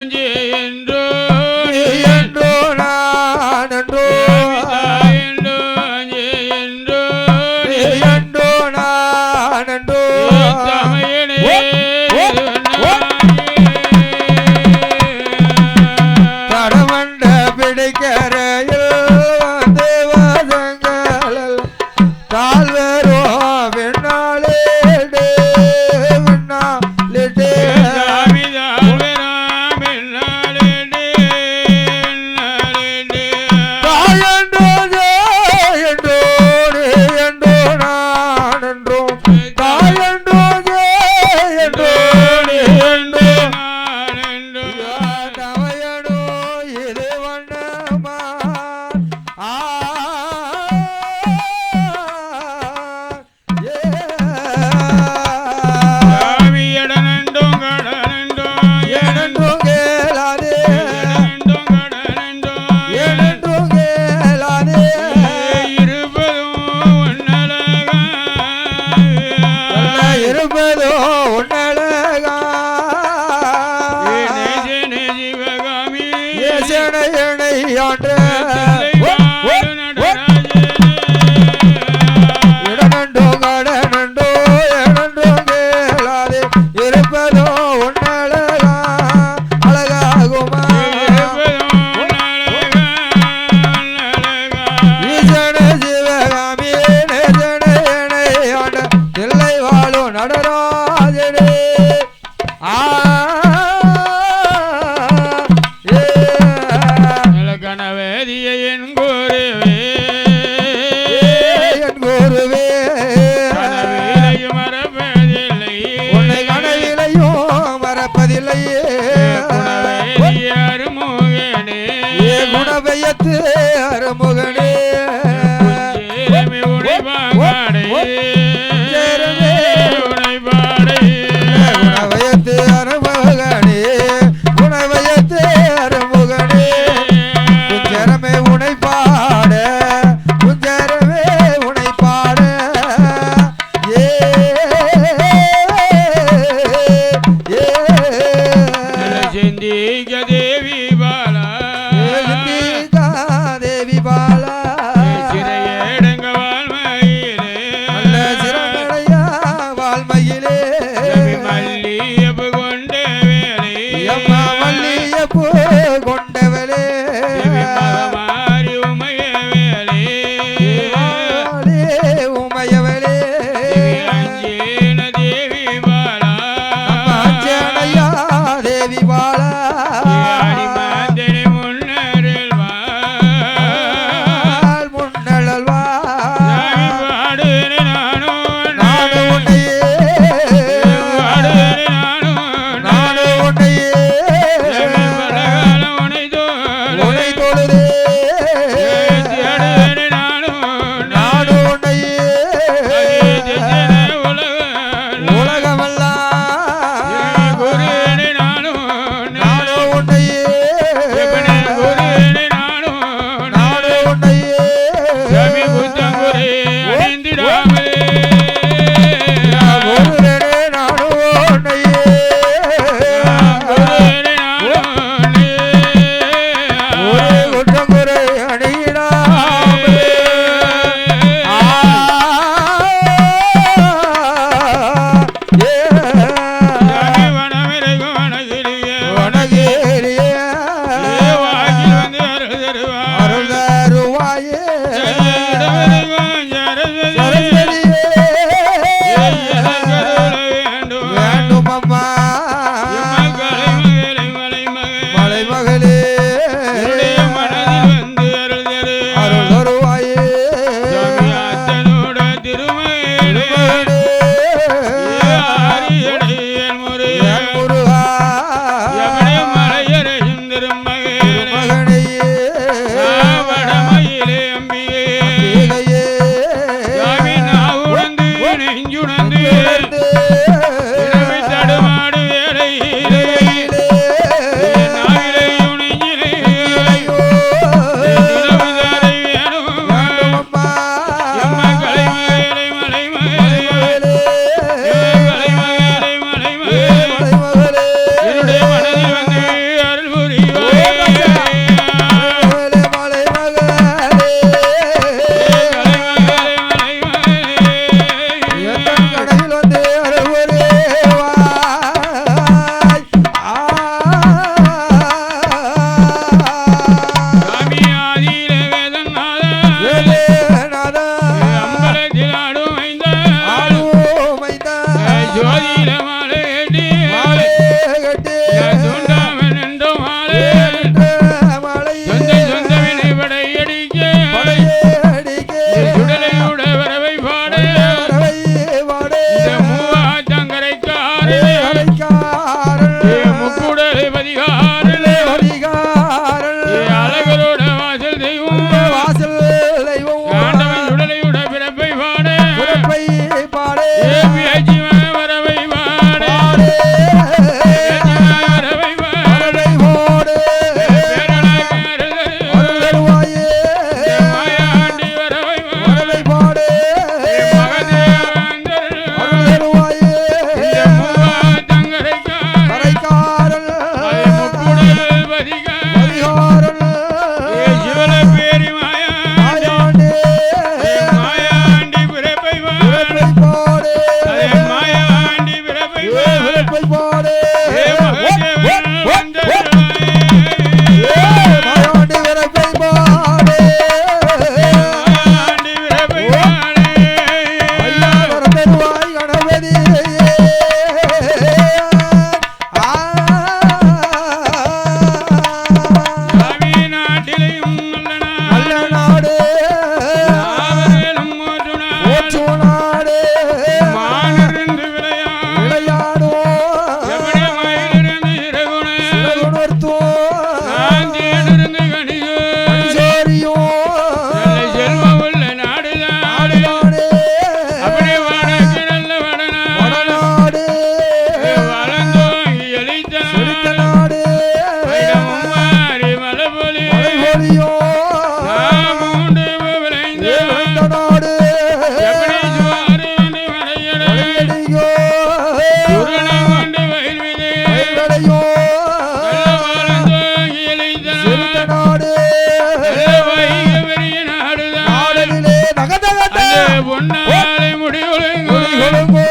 என்றோ என்றோ நான் என்றோ என்றோ என்றோ என்றோ நான் என்றோ தடமண்ட பிடிக்கரையில் வந்து வாதங்கள் தாழ்வரோ விண்ணாலே விண்ணாலே குணவையத்து அருமுகனே குணவையத்து அருமுகனே குணவையத்து அருமுகனே குஞ்சரமே உனை பாட குஞ்சரமே உனை பாட சிந்திக்க தேவி பாலா தேவி பாலா சிறையேடுங்க வாழ்மையிலே நல்ல சிறமடையா வாழ்மையிலே மல்லியப்பு கொண்ட வேலை அம்மா மல்லியப்பு கொண்டவளே மாறி உமைய வேலை உமையவளே அஞ்சேன தேவி பாலா அஞ்சனையா தேவி பாலா பாடு பதிகா அதிகாரன் சிவல பேரி மாயாண்டே மாயாண்டி பிறப்பை பிறப்பை பாடு மாயாண்டி பிறப்பை பிறப்பை பாடு வந்த மாயாண்டி பிறப்பை பாடு மாயாண்டி பிறப்பை ஐயா வரதருவாய் கணபதி சாமி நாட்டிலையும் நல்ல நாடு நாவலும் மூன்று நாள் ஓச்சு நாடு மானிருந்து விளையாடும் விளையாடுவோம் எவனே மயிலிருந்து இரகுண உணர்த்துவோம் நான் தேடிருந்து கணிதோ நல்ல செல்வம் உள்ள நாடுதான் நாடு அப்படி வடக்கு நல்ல வடநாடு வளர்ந்தோங்கி எளித்த நாடு வைரமும் மாறி மலபொலி நாம் உண்டு விளைந்த எப்படி சுவாறு கொண்டு மலையட சுரணை கொண்டு வயல்விதே நல்ல வளர்ந்தோங்கி எளித்த நாடு நல்ல வைக பெரிய நாடுதான் அந்த பொன்னாலை முடிவுலங்கு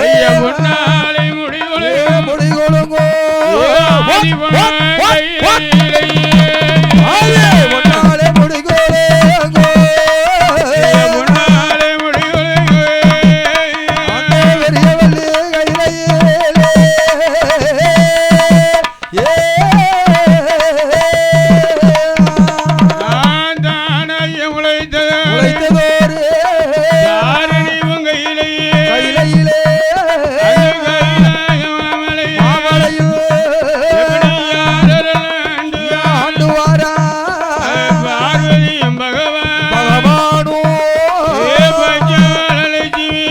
ஐயா பொன்னாலை முடிவுலங்கு ஆதி பொன்னாலை பொன்னாலை முடிவுலங்கு நான் தானாய உழைத்தது தாரணி உங்க இலையே அங்கு கைலாய மாமலையே எப்படி யாரெல்லாம் பார்வதியும் பகவான் ஏ பஞ்சாலட்சுமி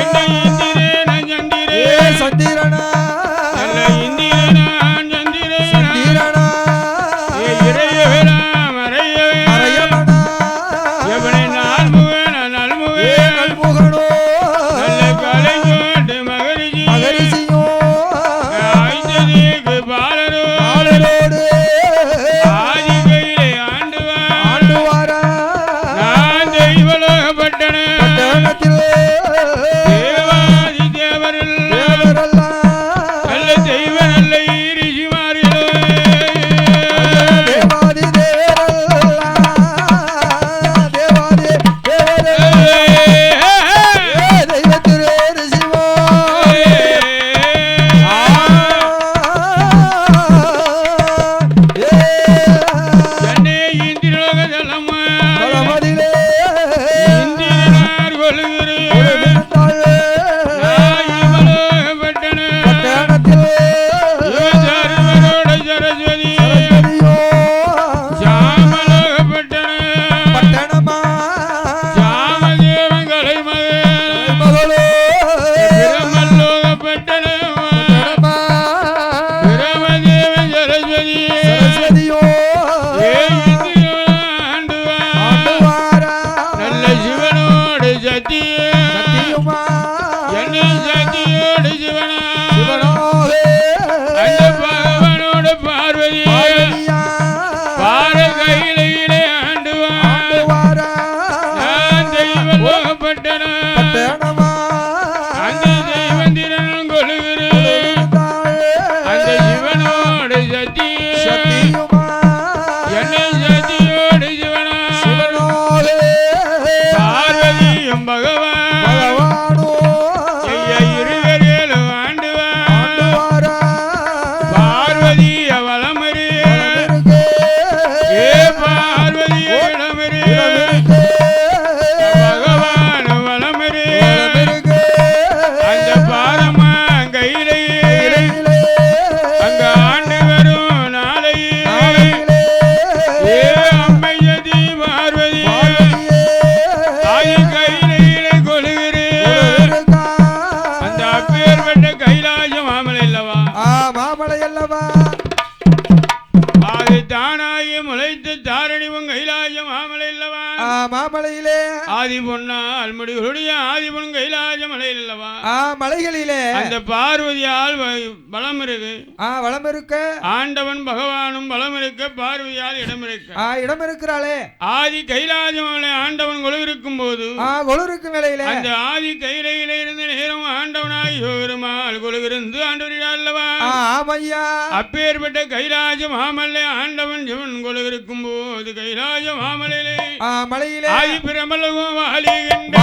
என்னை இந்திரே நான் சந்திரே நல்ல இந்திரே நான் சந்திரே ஏ இறையவேலா மறையவே எவனை நால்முகன நல்முகே நல்ல கலைஞோட்டு மகரிஷி ஐந்ததிக்கு பாலரோ ஆதி கையிலே ஆண்டுவார் நான் தெய்வலோகப்பட்டன தேவாதி தேவரில் நல்ல தெய்வ நல்ல ஈரிஷிமாரிலோ என்னே இந்திரலோக தலமா இந்திரனார் கொள்கிறேன் இவலோகப்பட்டன சர்வரோட சரஸ்வதி சாமலோகப்பட்டன சாமதேவன் கலை மகன் பிரமலோகப்பட்டன பிரமதேவன் சரஸ்வதி நல்ல சிவனோடு சத்திய என்னை சத்தியோடு சிவனா அந்த பகவானோட பார்வதி பார கையிலே ஆண்டுவான் நான் தெய்வம் போகப்பட்டன அந்த தெய்வம் திறனும் கொள்கிறேன் அந்த சிவனோடு சத்திய என்னை சத்தியோடு சிவனா பார்வதியும் பகவான் ஐயா இருவரேலு ஆண்டுவான் பார்வதிய வளமரே ஏ பார்வதிய இளமரே பகவான் வளமரே அந்த பாரமா கையிலேயே அங்க ஆண்டு வரும் நாளையே ஏ அம்மையதி பார்வதி தாய் கையிலே கொள்கிறேன் அந்த அப்பேற்பட்ட கைலாயம் மாமலை அல்லவா மாமலை அல்லவா அது தானாகி முளைத்து தாரணிவும் கைலாயம் மாமலை இல்லவா மாமலையிலே ஆதி பொன்னால் முடிகளுடைய ஆதி பொன் கைலாய மலை இல்லவா மலைகளிலே அந்த பார்வதியால் பலம் இருக்கு வளம் இருக்க ஆண்டவன் பகவானும் பலம் இருக்க பார்வதியால் இடம் இருக்க இடம் இருக்கிறாளே ஆதி கைலாய மலை ஆண்டவன் கொலுவிருக்கும் போது கொலுவிருக்கும் வேளையிலே அந்த ஆதி கைலையில இருந்த நேரம் ஆண்டவனாய் பெருமாள் கொலுவிருந்து ஆண்டவரியா அல்லவா ஆமையா அப்பேற்பட்ட கைலாய மாமல்லை ஆண்டவன் சிவன் கொலுவிருக்கும் போது கைலாய மாமலையிலே மலையிலே ஆதி பிரமலகம் வாழுகின்ற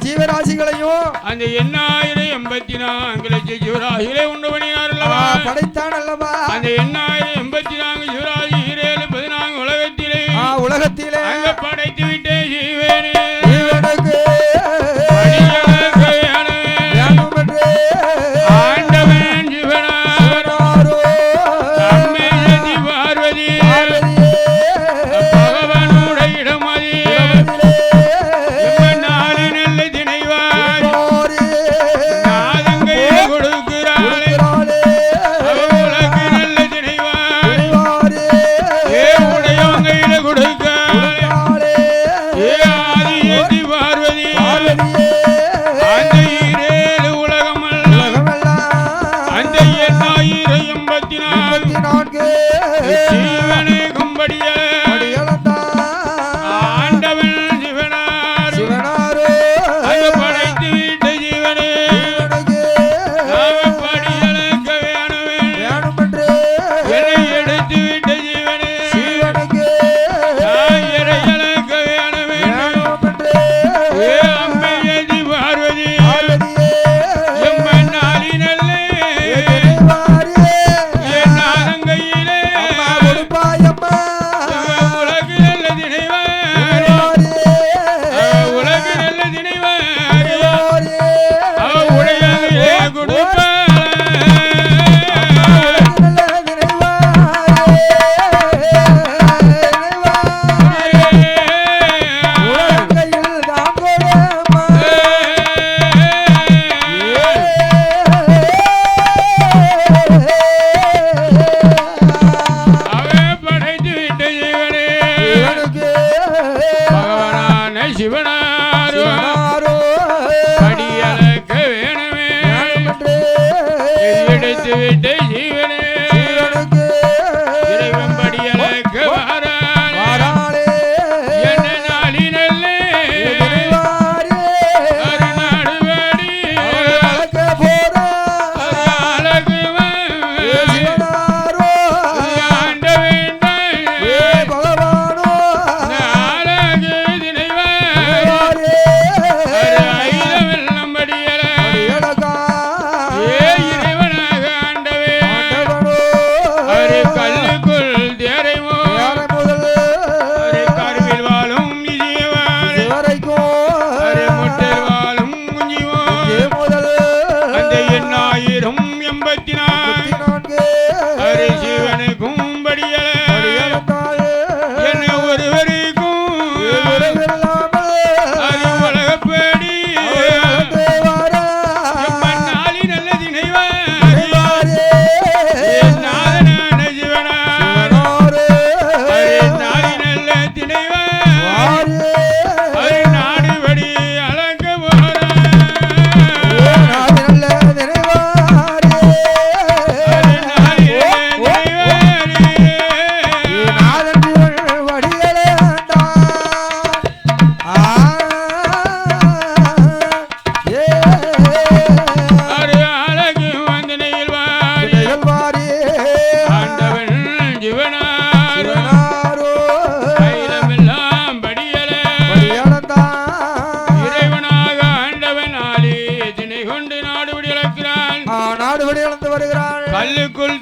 ஜீவராசிகளையும் அந்த 8084 லட்சம் ஜீவராசிகளை உண்டு பண்ணினார் அல்லவா படைத்தான் அல்லவா அந்த 8084 ஜீவராசி 14 உலகத்திலே அங்க படைத்து விட்டே ஜீவனே ஜீவனுக்கு ஆண்டவன் ஜீவனாரோ அம்மே யதி பார்வதி பகவானுடைய இடமதி கொடுக்கிறாளே அவளுக்கு நல்ல திணைவா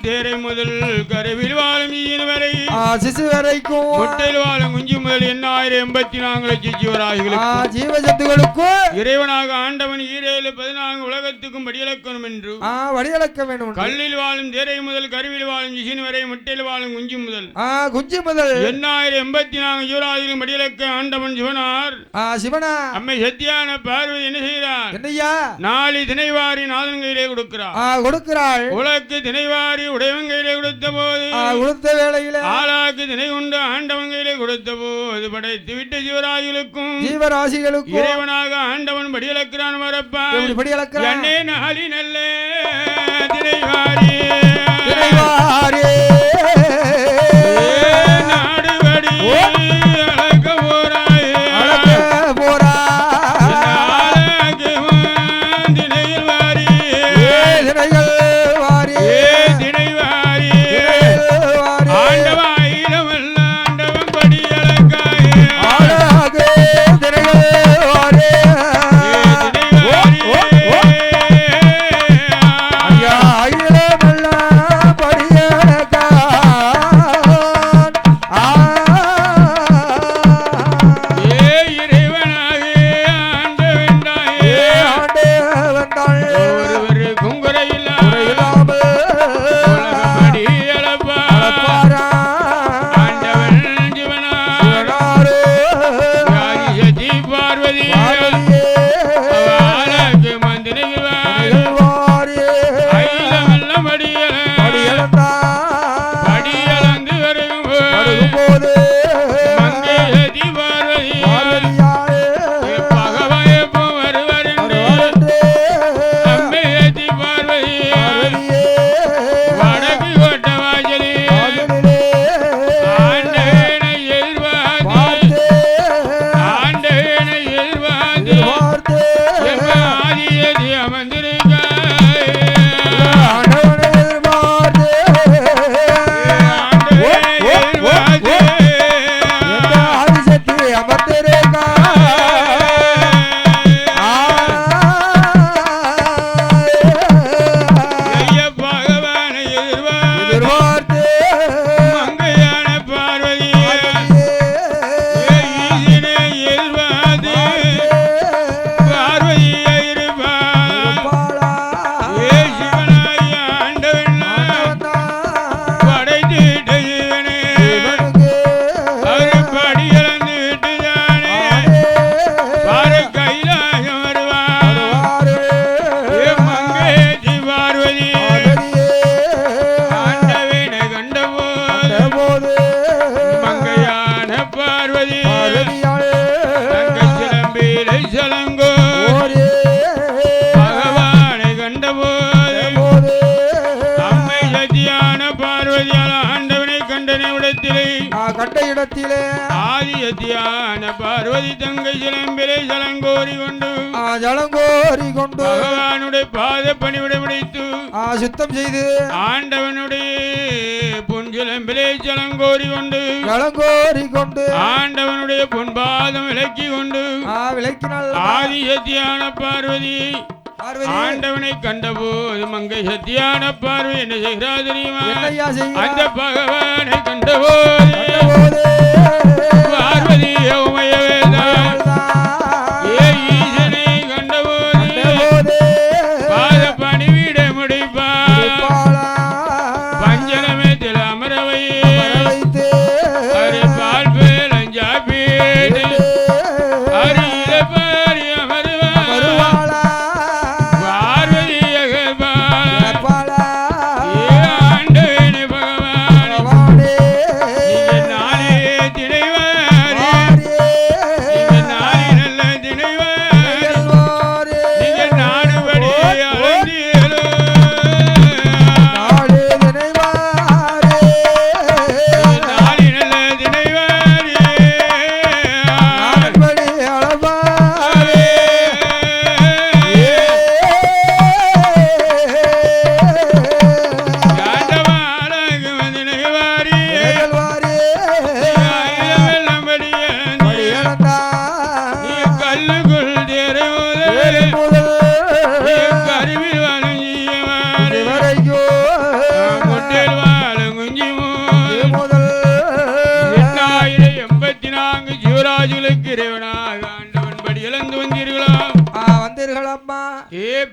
தேரை முதல் கருவில் வாழும் ஈயின் வரை சிசு வரைக்கும் முட்டையில் வாழும் குஞ்சு முதல் 8,084 ஜீவராசிகளுக்கும் ஜீவஜந்துகளுக்கும் இறைவனாக ஆண்டவன் 7,14 உலகத்துக்கும் படியளக்கணும் என்று வடியளக்க வேண்டும். கல்லில் வாழும் தேரை முதல் கருவில் வாழும் ஜிசின் வரை முட்டையில் வாழும் குஞ்சு முதல் 8,084 ஜீவராசிகளும் படியளக்க ஆண்டவன் சிவனார் சிவனா அம்மை சத்தியான பார்வதி என்ன செய்கிறார்? என்னையா 4 திணைவாரி நாதன் கையிலே கொடுக்கிறாள். உலக்கு திணைவாரி உடையவன் கையிலே கொடுத்த போது கொடுத்த வேளையில ஆளாக்கு திணை கொண்டு ஆண்டவன் கையிலே கொடுத்த போது படைத்து விட்ட ஜீவராசிகளுக்கும் இறைவனாக ஆண்டவன் படியளக்கிறான் வரப்பா என்னே நாளி நல்ல திணைவாரி நாடுபடி அழக போராய் கண்ட இடத்திலே ஆதியத்தியான பார்வதி தங்கை சிலம்பிலே ஜலங்கோரி கொண்டு பகவானுடைய பாத பணிவிடை முடித்து சுத்தம் செய்து ஆண்டவனுடைய பொன் சிலம்பிலே ஜலங்கோரி கொண்டு ஆண்டவனுடைய பொன் பாதம் விலக்கி கொண்டு விலக்கினால் ஆதியத்தியான பார்வதி ஆண்டவனை கண்டபோது மங்கை சத்தியான பார்வை என்ன செய்கிறார் தெரியுமா? அந்த பகவானை கண்டபோது பார்வதி ஈசனை கண்டபோது பாத பணிவிட முடிப்பார் பஞ்சலமத்தில் அமர வைத்து பால் பேலஞ்சா பீடு அருகில பாரி அமருவார் ஆண்டவனே பகவான் நாளே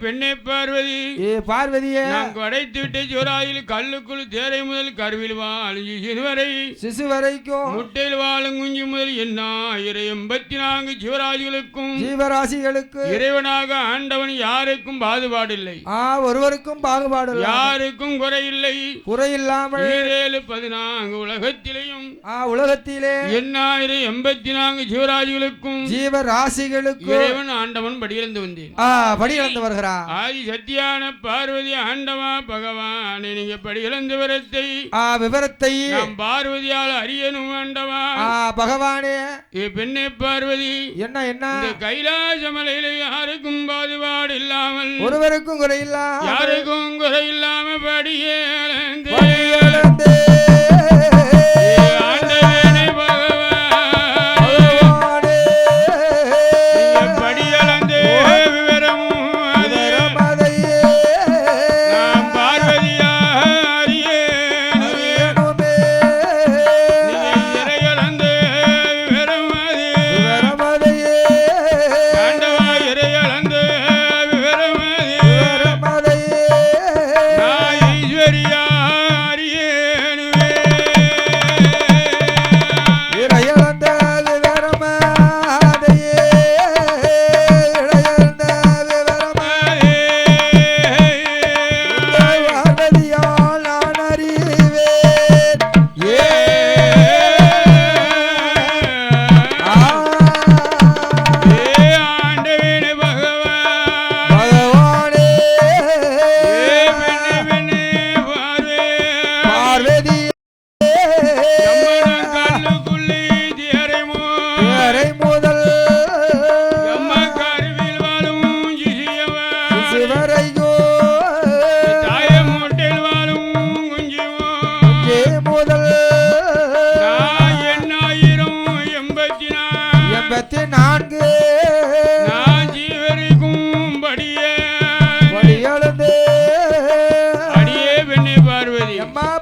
பெண்ணே பார்வதி ஏ பார்வதியே நான் அடைத்து விட்ட ஜோராயில் கல்லுக்குள் தேரை முதல் கருவில் வாழும் சிறுவரை சிசு வரைக்கும் முட்டையில் வாழும் குஞ்சு முதல் 84 ஜீவராசிகளுக்கும் ஜீவராசிகளுக்கு இறைவனாக ஆண்டவன் யாருக்கும் பாகுபாடில்லை ஒருவருக்கும் பாகுபாடு யாருக்கும் குறையில்லை குறையில்லாமல் 14 உலகத்திலேயும் உலகத்திலே 84 ஜீவராசிகளுக்கும் ஜீவராசிகளுக்கு இறைவன் ஆண்டவன் படியிழந்து வந்தேன் படியிழந்து வருகிறார் ஆதி சத்தியான பார்வதி ஆண்டவா பகவானே நீங்க படியிழந்து விவரத்தை நாம் பார்வதியால் அறியணும் ஆண்டவா பகவானே பெண்ணே பார்வதி என்ன இந்த கைலாச மலையில யாருக்கும் பாதுபாடு இல்லாமல் ஒருவருக்கும் குறையில்லா யாருக்கும் குறையில்லாம படியே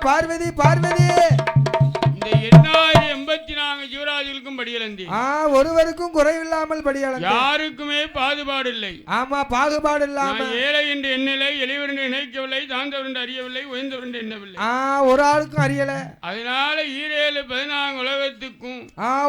பார்வதி பார்வதி இந்த 84 ஜீவராசிகளுக்கும் படியலந்தி ஒருவருக்கும் குறைவில்லாமல் படியலந்தி யாருக்குமே பாகுபாடு இல்லை பாகுபாடு இல்லாமல் ஏழை என்று எண்ணலை எளிவர் என்று நினைக்கவில்லை தாழ்ந்தவர் என்று அறியவில்லை உயர்ந்தவர் என்று எண்ணவில்லை ஒரு ஆளுக்கும் அறியல அதனால 14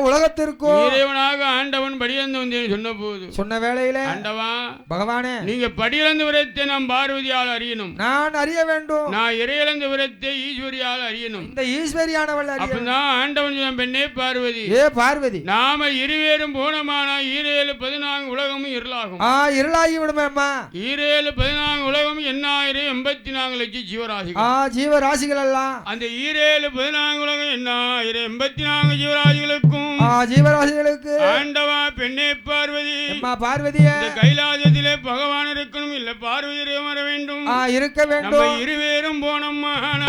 உலகத்திற்கும் இறைவனாக ஆண்டவன் படியந்து வந்தேன் சொன்ன வேளையில ஆண்டவா பகவானே நீங்க படியிழந்த விரத்தை நாம் பார்வதியால் அறியணும் நான் அறிய வேண்டும் நான் இறையிழந்த விரத்தை ஈஸ்வரியால் அறியணும் இந்த ஈஸ்வரியானவள் அப்பதான் ஆண்டவன் பெண்ணே பார்வதி பார்வதி நாம இருவேரும் போனமானா 14 உலகமும் இருளாகும் இருளாகி விடுமேம்மா 14 உலகம் 84 லட்சம் ஜீவராசிகள் ஜீவராசிகள் எல்லாம் அந்த 14 உலகம் 84 ஜீவராசிகளுக்கு ஆண்டவா பெண்ணே பார்வதி பார்வதியே இந்த கைலாசத்திலே பகவான் இருக்கணும் இல்ல பார்வதி வர வேண்டும் இருக்க வேண்டும் நம்ம இருவேரும் போனமானா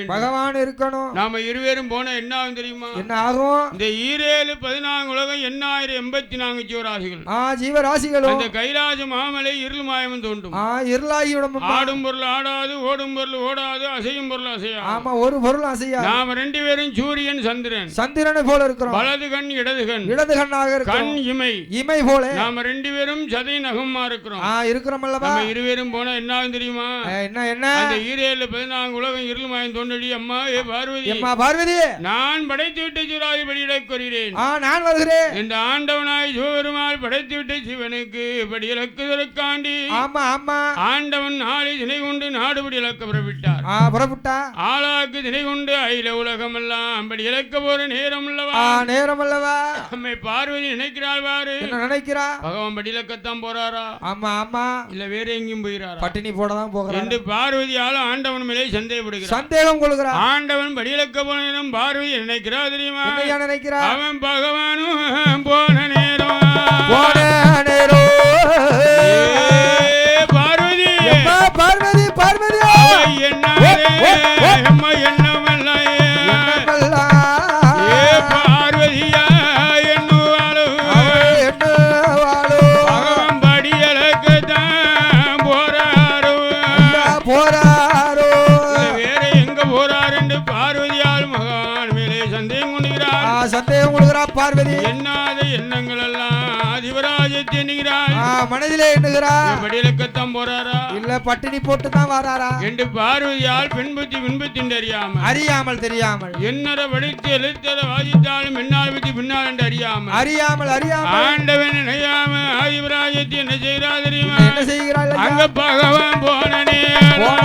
உலகம் பகவான் இருக்கணும். நாம இருவேரும் போன என்ன ஆகும் தெரியுமா? என்ன ஆகும்? இந்த 14 உலகம் 8084 ஜீவராசிகள். ஜீவராசிகளும் அந்த கைலாச மாமலை இருள் மாயமும் தோன்றும். இருளாகிவிடும். ஆடும் பொருள் ஆடாது, ஓடும் பொருள் ஓடாது, அசையும் பொருள் அசையாது. ஆமா, ஒரு பொருள் அசையாது. நாம ரெண்டு பேரும் சூரியன் சந்திரன். சந்திரனை போல இருக்கிறோம். வலது கண் இடது கண். இடது கண்ணாக இருக்கிறோம். கண் இமை. இமை போல. நாம ரெண்டு பேரும் சதை நகமா இருக்கிறோம். இருக்கிறோம் அல்லவா? நம்ம இருவேரும் போன போனா என்ன ஆகும் தெரியுமா? என்ன அந்த ஈரேழு 14 உலகம் இருளுமாயம் தோன்றடி. அம்மா ஏ பார்வதி, அம்மா பார்வதி, நான் படைத்து விட்டு சிவராஜ் படியிடக் கொள்கிறேன். நான் வருகிறேன். இந்த ஆண்டவனாய் சிவபெருமாள் படைத்து விட்டு சிவனுக்கு படி இலக்குதற்காண்டி ஆமா ஆமா ஆண்டவன் நாளை திணை கொண்டு நாடுபடி இலக்க புறப்பட்டார். புறப்பட்டா ஆளாக்கு திணை கொண்டு அயில உலகம் எல்லாம் படி இலக்க போற நேரம் அல்லவா? நேரம் அல்லவா? அம்மை பார்வதி நினைக்கிறாள் பாரு. என்ன நினைக்கிறா? பகவான் படி இலக்கத்தான் போறாரா? ஆமா ஆமா இல்ல வேற எங்கேயும் போயிறாரா? பட்டினி போடதான் போகிறார் என்று பார்வதியால ஆண்டவன் மேலே சந்தேகப்படுகிறார். சந்தேகம் கொள்கிறார். ஆண்டவன் படி இலக்க போன நேரம் பார்வதி நினைக்கிறா தெரியுமா? நினைக்கிறா அவன் பகவானும் போன நேரம் பார்வதி பார்வதி பார்வதி என்ன எண்ணமல்ல பார்வதியா எண்ணுவாளோ பகவான் படி இலக்கத்தான் போறாரோ வேற எங்க போறார் என்று பார்வதியால் மகான் மேலே சந்தேகம் கொள்கிறார். பார்வதி எண்ணாத எண்ணங்கள் எல்லாம் சிவராஜத்தை எண்ணுகிறார். மனதிலே எண்ணுகிறார். படி இலக்கத்தான் போறாரா இல்ல பட்டினி போட்டு தான் வராரா என்று பார்வதியால் பெண்புத்தி பின்பத்தின் அறியாமல் தெரியாமல் என்னற வடித்து எழுத்தர வாசித்தாலும் என்னால் பற்றி பின்னால் என்று அறியாமல் ஆண்டவன் நினையாம ஆதிபராஜத்தை என்ன செய்கிறார் தெரியுமா? என்ன செய்கிறாள்? அங்க பகவான் போன நேரம்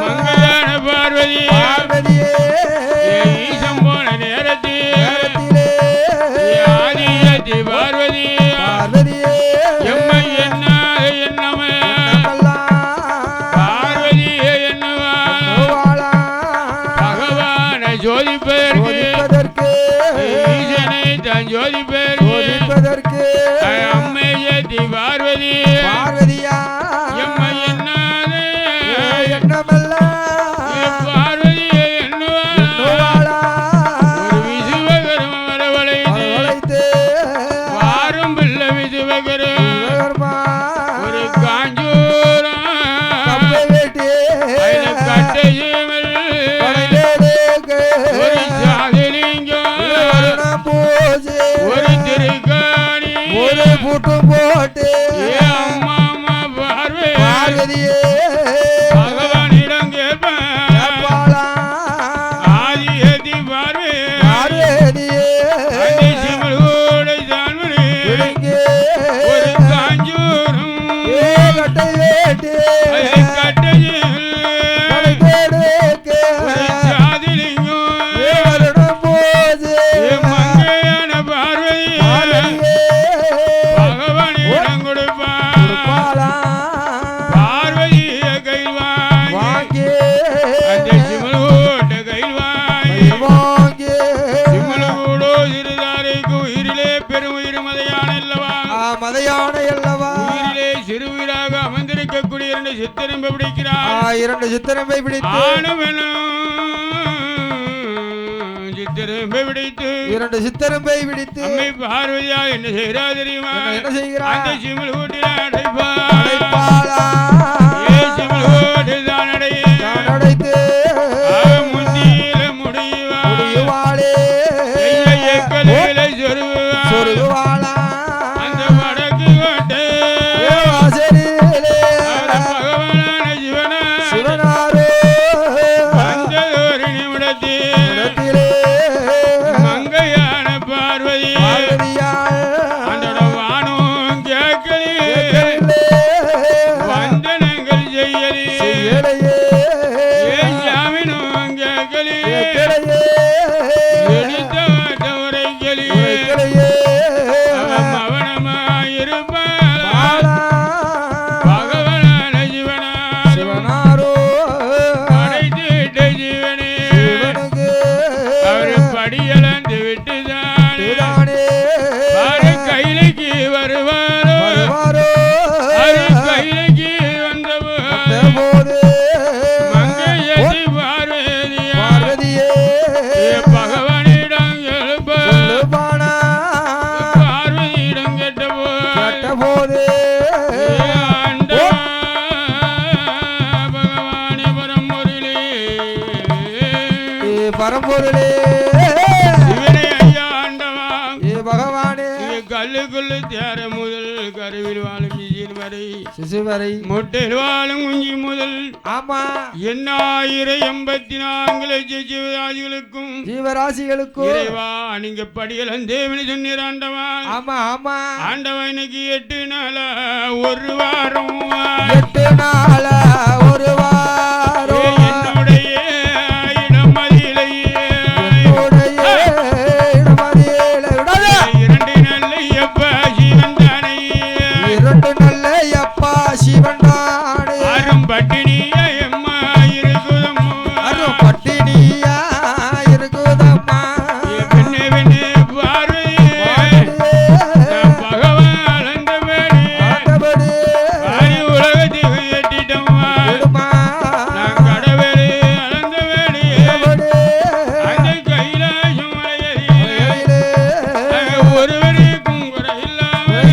மங்கையான பார்வதியே ஈசம் போன நேரத்திலே ஆதியத்தி பார்வதியே எம்மை எண்ணாத எண்ணமே பார்வதியே எண்ணுவாளா பகவானை ஜோதிப்பதற்கு ஈசனை தான் ஜோதிப்பதற்கு அம்மையத்தி பார்வதியா எம்மை எண்ணாத எண்ணமல்ல பார்வதியை எண்ணுவாளா ஒரு விசுவகரம் வரவழைத்து வாரும் பிள்ளை விசுவகரம் ஒரு காஞ்சூரம் கட்டையுமல் ஒரு சாதிலிங்கம் ஒரு திருக்காணி பூட்டு போட்டு அம்மா அம்மா பார்வதியே பகவானிடம் கேட்பாளா ஆதியதி பார்வதியே சிவனோடு சான்மனே ஒரு காஞ்சூரம் கட்டையில் சாதிலிங்கம் மங்கையான பார்வதியே பகவானிடம் கொடுப்பாள். பார்வதியை கையில் வாங்கி அந்த சிவனோட்ட கையில் வாங்கி சிவனோடோ சிறுதாரைக்கு உயிரிலே பெருமுயிர் மதையான அல்லவா உயிரிலே சிறுவீராக அமர்ந்திருக்கக்கூடிய இரண்டு சித்திரம்பை பிடிக்கிறார். இரண்டு சித்திரம்பை பிடித்து அம்மை பார்வதியா என்ன செய்கிறா தெரியுமா? என்ன செய்கிறா? அந்த சிமல் ஊட்டில் அடைப்பாளா சிமல் ஊட்டில் தான் அடைத்து முந்தியில முடிவாளே சொருவாளா அந்த வடக்கு கோட்டை பகவான சிவனாரோ அந்த ஒரு நிமிடத்திலே மங்கையான பார்வதியா அந்த வானும் கேட்கலே வந்தனங்கள் செய்யலையே ஜாமினும் கேட்கலே எடுத்த உரைக்கலையே அவனமாயிருப்பாள் பகவான சிவனாரோ படைத்திட்ட ஜீவனே அவர் படியளந்து விட்டுதானே கையிலைக்கு வருவாரோ அது கையிலைக்கு வந்தபோது மங்கையதி பார்வதியே பகவானிடம் எழுப்பான பார்வதியிடம் கேட்டபோது பகவானே பரம்பொருளே சிவனே ஐயா ஆண்டவா பகவானே கல்லுக்குள்ளு தேர முதல் கருவில் வாழும் சிசுவரை முட்டையில் வாழும் குஞ்சி முதல் ஆமா 8084 ஜீவராசிகளுக்கும் இறைவா நீங்க படிகள் தேவனி சொன்னீர் ஆண்டவா. ஆமா ஆமா ஆண்டவா இன்னைக்கு 8 நாளா ஒரு வாரம் 8 நாளா ஒரு வாரம் என்னுடைய இடமதியிலே 2 நல்ல எப்பா சிவன் தானே 2 நல்ல எப்பா சிவன் தானே அரும்பட்டினியா எம்மா இருக்குதம்மா அரும்பட்டினியா இருக்குதம்மா பெண்ணே பெண்ணே பார்வதி பகவான் அளந்தபடி வாரி உலகத்தை எட்டிட்டம்மா நான் கடவுளே அளந்தபடி அந்த கைலாசம் மலையதிலே ஒருவருக்கும் குறையில்லாமல்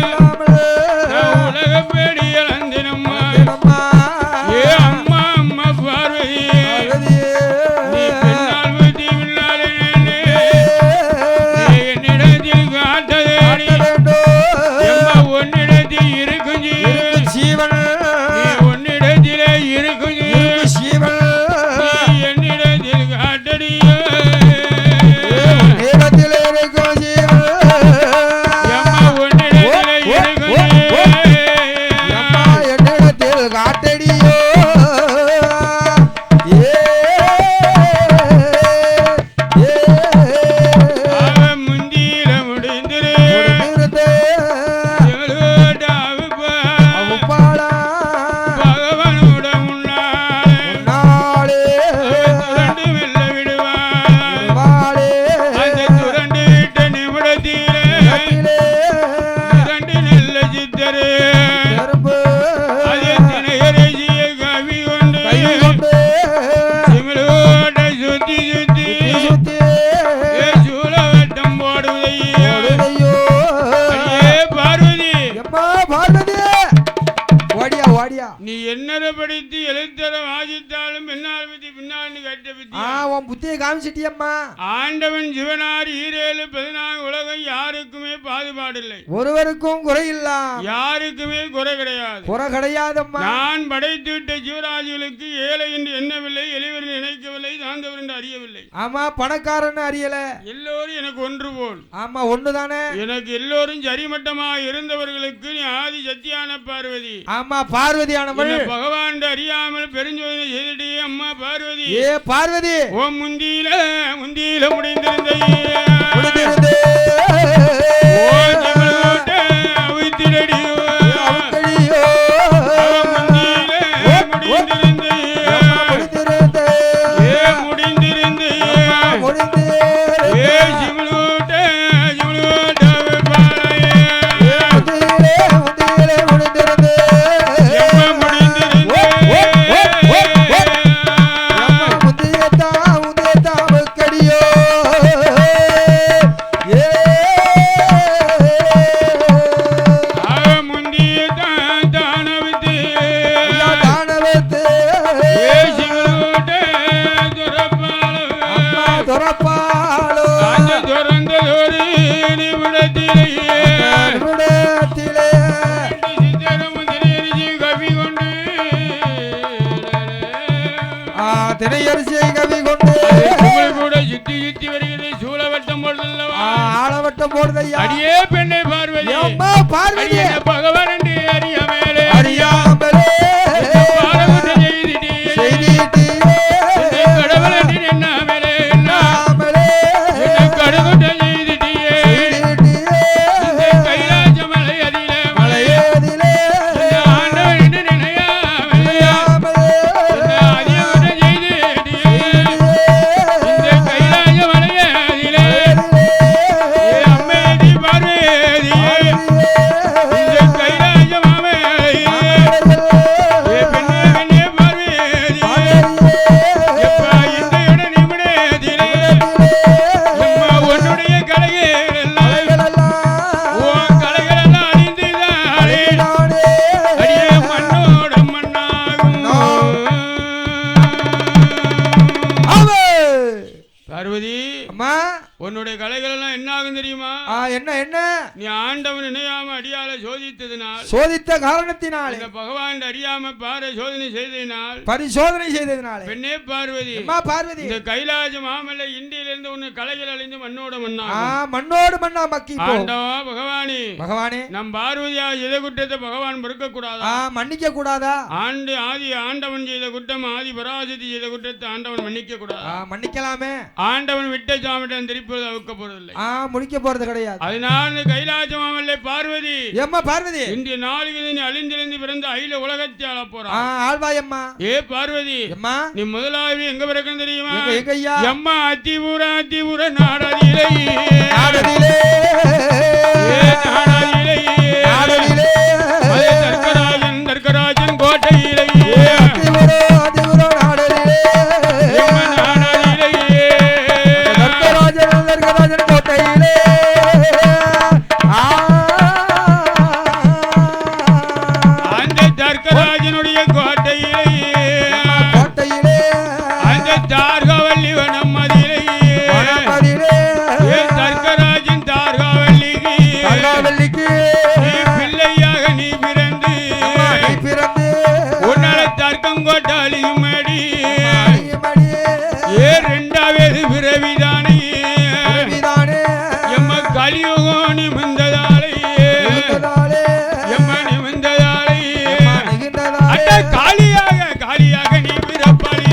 உலகப்படி அளந்தினம்மா. ஏ அம்மா அம்மா பார்வதி நீ பெண்ணால் புத்தி பின்னாலே என்னிடத்தில் காட்டதேடி எம்மா உன்னிடத்தில் இருக்கும் ஜீவன் நீ உன்னிடத்திலே இருக்கும் நீ என்னிடத்தில் காட்டடியோ நேரத்தில் இருக்கும் ஜீவன் எம்மா உன்னிடத்திலே இருக்கும் அம்மா என்னிடத்தில் காட்டடியோ முந்தியில முடிந்திரு பகவானோட முன்னாலே துரண்டு வெல்ல விடுவான். அந்த துரண்டு விட்ட நிமிடத்திலே 2 நல்ல சித்தரு அதே திணையரசிய கவி கொண்டு சிமிழோட சுத்தி சுத்தி சூழவட்டம் போடுவதையோ பார்வதி ஓடியா நீ என்னரை படித்து எழுத்தர வாசித்தாலும் பின்னால் பத்தி பின்னாடி கட்ட பத்தி உன் புத்தியை காமிச்சிட்டியம்மா ஆண்டவன் சிவனார் 14 உலகம் யாருக்குமே பாதுபாடில்லை ஒருவருக்கும் குறையில்லாம் யாருக்குமே குறை கிடையாது குறை கிடையாதம்மா நான் படைத்து விட்ட ஜீவராசிகளுக்கு ஏழை என்று எண்ணவில்லை எளிவர் நினைக்கவில்லை தாழ்ந்தவர் என்று அறியவில்லை. ஆமா பணக்காரன்னு அறியல எல்லோரும் எனக்கு ஒன்று போல் ஆமா ஒண்ணுதானே எனக்கு எல்லோரும் சரிமட்டமாக இருந்தவர்களுக்கு நீ ஆதி சத்தியான பார்வதி. ஆமா பார்வதியானவள் பகவான் அறியாமல் பெருஞ்சோதனை செய்துட்டு அம்மா பார்வதி ஏ பார்வதி ஓ முந்தியில முடிந்திருந்த திணையரசியை கவி கொண்டு கூட சுத்தி சுத்தி வருகிறது சூழவட்டம் போடுதல்லவா ஆளவட்டம் போடுதையா அடியே பெண்ணே பார்வதி அம்மா பார்வதி பகவான் என்று அறியாமலே செய்திட்டியே கடவுள் என்று எண்ணாமலே கடுகுட்டம் செய்திட்டியே கைலாச மலை அதிலே ஆண்டவன் என்று நினையாமலே அதிகம் செய்திட்டியே கைலாச மலை அதிலே அம்மே பார்வதியே கைலாச மாமே உன்னுடைய கலைகள் எல்லாம் என்ன ஆகும் தெரியுமா? என்ன என்ன? நீ ஆண்டவன் நினையாம அடியால சோதித்த காரணத்தினால், இந்த பகவான் அறியாம சோதனை செய்ததினால் பெண்ணே பார்வதி, பார்வதி, இந்த கைலாச மாமல்ல இந்தியிலிருந்து உன்னை கலைகள் அழிந்து மண்ணோடு மண்ணா மக்கி ஆண்டவா பகவானே நம் பார்வதியா செய்த குற்றத்தை பகவான் பொறுக்க கூடாதா? மன்னிக்க கூடாதா? ஆண்டவன் செய்த குற்றம் ஆதி பராசக்தி செய்த குற்றத்தை ஆண்டவன் மன்னிக்க கூடாதா? மன்னிக்கலாமே. ஆண்டவன் விட்ட சாமிட்டம் திருப்பி அவுக்க போறதில்லை, முடிக்க போறது கிடையாது. அதனால கைலாச மாமல்ல பார்வதி, பார்வதி, இந்திய நாளுக்கு நீ அழிந்திருந்து பிறந்த அயில உலகத்தை ஆள போறான். ஆழ்வாயம்மா. பார்வதி, நீ முதலாவது எங்க பிறக்கும் தெரியுமா? எம்மா அத்திபுர நாடதிலே தர்க்கராஜன் கோட்டையிலே அந்த தர்க்கராஜனுடைய கோட்டையிலே அந்த தார்கவல்லி வனம் அதிலே தர்க்கராஜன் தார்கவல்லிக்கு பிள்ளையாக நீ பிறந்து உன்னால தர்க்கம் கோட்டாளியும் அடி இரண்டாவது பிறவிதானே எம்ம கலியுகம் நிமிந்ததாலே காலியாக நீ பிறப்பாளே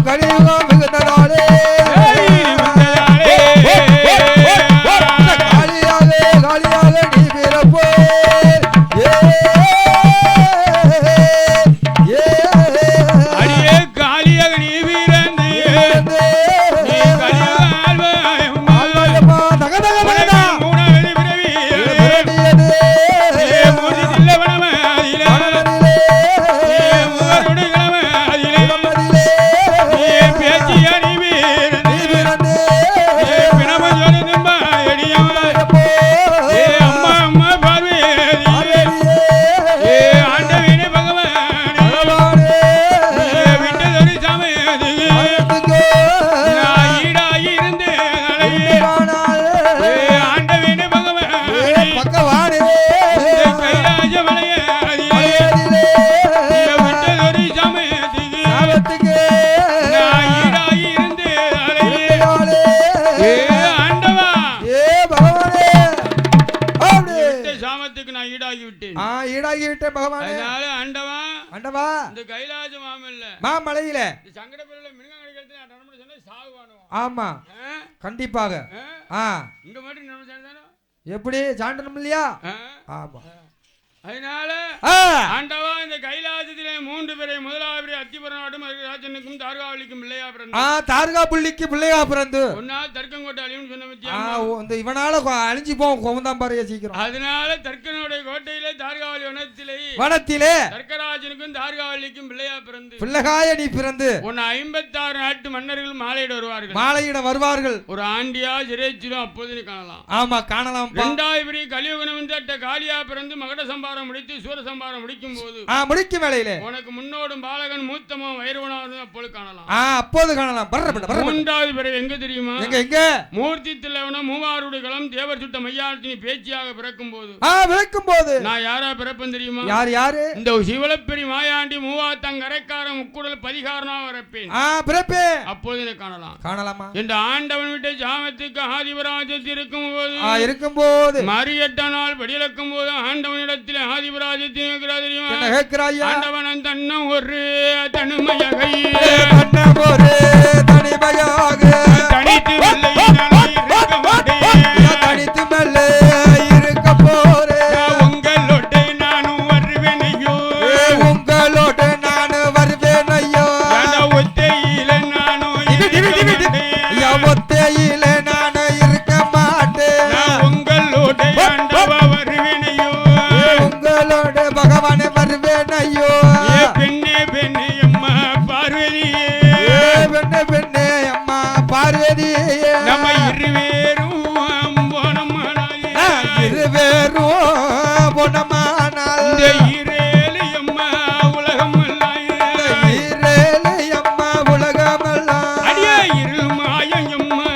கலியுகம் மிகுந்ததாலே காலியாக நீ பிறப்போ. அடியே காலியாக நீ பிறந்து நீ மூணாவது பிறவி ஈடாகிவிட்டேன் பகவானே. ஆண்டவா இந்த கைலாச மாமலையில சங்கடப்பட மிருகம் சாகுவானோ? ஆமா கண்டிப்பாக. இங்க மட்டும் எப்படி சாண்டனம் இல்லையா? ஆமா. அதனால ஆண்டவா இந்த கைலாசத்திலே 3 பேரை முதலாவது அத்திபுரநாடும் ராஜனுக்கும் தார்காவலிக்கும் பிள்ளையா பிறந்து தார்காபுள்ளிக்கு பிள்ளையா பிறந்து ஒன்னா தர்க்கங்கோட்டை அழியும் சொன்ன பத்தியா இந்த இவனால அழிஞ்சு போவோம் கோவந்தான் பாரு சீக்கிரம். அதனால தர்க்கனுடைய கோட்டையிலே தார்காவலி வனத்திலே தர்க்கராஜனுக்கும் தார்காவலிக்கும் பிள்ளையா பிறந்து பிள்ளைகாய நீ பிறந்து உன்னை 56 நாட்டு மன்னர்கள் மாலையிட வருவார்கள். ஒரு ஆண்டியா சிறைச்சிலும் அப்போது நீ காணலாம். ஆமா காணலாம். 2வது கலியுகனம் காலியா பிறந்து மகட சம்பாரம் முடித்து சூர சம்பாரம் முடிக்கும் போது முடிக்கும் வேளையிலே உனக்கு முன்னோடும் பாலகன் மூத்தமும் வைரவனாவது அப்போது காணலாம். அப்போது காணலாம். 3வது பிறகு எங்க தெரியுமா? எங்க மூர்த்தி தில்லவன மூவாருடைய களம் தேவர் சுட்ட மையாட்டினி பேச்சியாக பிறக்கும் போது நான் யாரா பிறப்பேன் தெரியுமா? யாரு? இந்த சிவலப்பெரி மாயாண்டி மூவாத்தங்கரைக்கார முக்குடல் பதிகாரனா பிறப்பேன். அப்போது காணலாமா? இந்த ஆண்டவன் விட்டு ஜாமத்துக்கு ஆதிபராஜத்தில் இருக்கும் போது மறியட்ட நாள் படியிலக்கும் போது ஆண்டவனிடத்தில் ஆதிபராஜத்தின் தெரியுமா? ஆண்டவன் தன்னம் ஒரு தனிமையாக தனித்து இருக்க போறேன். உங்களோட நானும் வருவேன் ஐயோ, உங்களோட நானும் வருவேன் ஐயோ. ஒத்தையில நானும் ஒத்தையில நானும் இருக்க மாட்டேன். உங்களோட ஆண்டவா வருவேன் ஐயோ, உங்களோட பகவானே வருவேன் ஐயோ. பெண்ணே பெண்ணே அம்மா பார்வதியே, பெண்ணே அம்மா பார்வதியே. நம்ம இருவேரும் பொனமானால் இரேலு அம்மா உலகமெல்லாம், உலகமெல்லாம் அடியே இருமாயம் அம்மா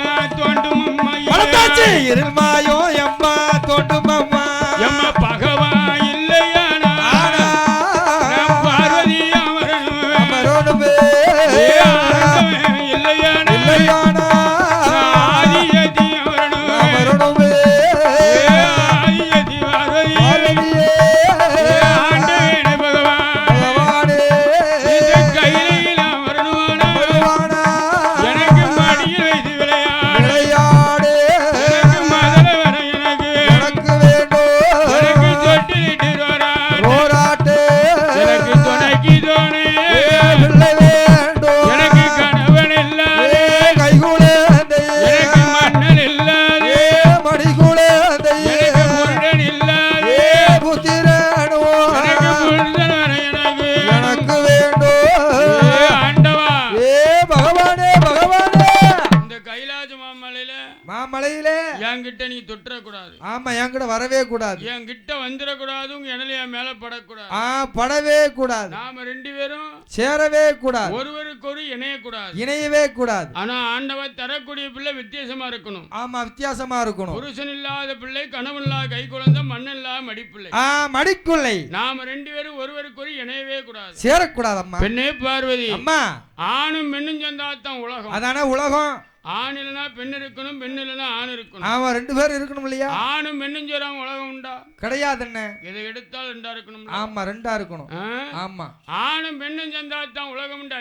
கிட்ட நீ தொற்றக்கூடாது. ஆமா என்கிட்ட வரவே கூடாது. என் கிட்ட வந்துடக்கூடாது. உங்க இணலையா மேல படக்கூடாது. படவே கூடாது. நாம ரெண்டு பேரும் சேரவே கூடாது. ஒருவருக்கு ஒரு இணையக்கூடாது. இணையவே கூடாது. ஆனா ஆண்டவர் தரக்கூடிய பிள்ளை வித்தியாசமா இருக்கணும். ஆமா வித்தியாசமா இருக்கணும். புருஷன் இல்லாத பிள்ளை, கணவன் இல்லாத கை குழந்தை, மண்ணன் இல்லாத மடிப்பிள்ளை. மடிக்குள்ளை. நாம ரெண்டு பேரும் ஒருவருக்கு ஒரு இணையவே கூடாது. சேரக்கூடாது. அம்மா பெண்ணே பார்வதி. அம்மா ஆணும் பெண்ணும் சேர்ந்தாதான் உலகம். அதானே உலகம். ஆண் இல்லைனா பெண் இருக்கணும், பெண் இல்லைனா ஆண் இருக்கணும். ஆமா ரெண்டு பேரும் இருக்கணும் இல்லையா? ஆணும் பெண்ணும் சேராம உலகம் உண்டா? கிடையாது. என்ன இதை எடுத்தால் ரெண்டா இருக்கணும். ஆமா ரெண்டா இருக்கணும். ஆமா ஆணும் பெண்ணும் சேர்ந்தாதான் உலகம் உண்டு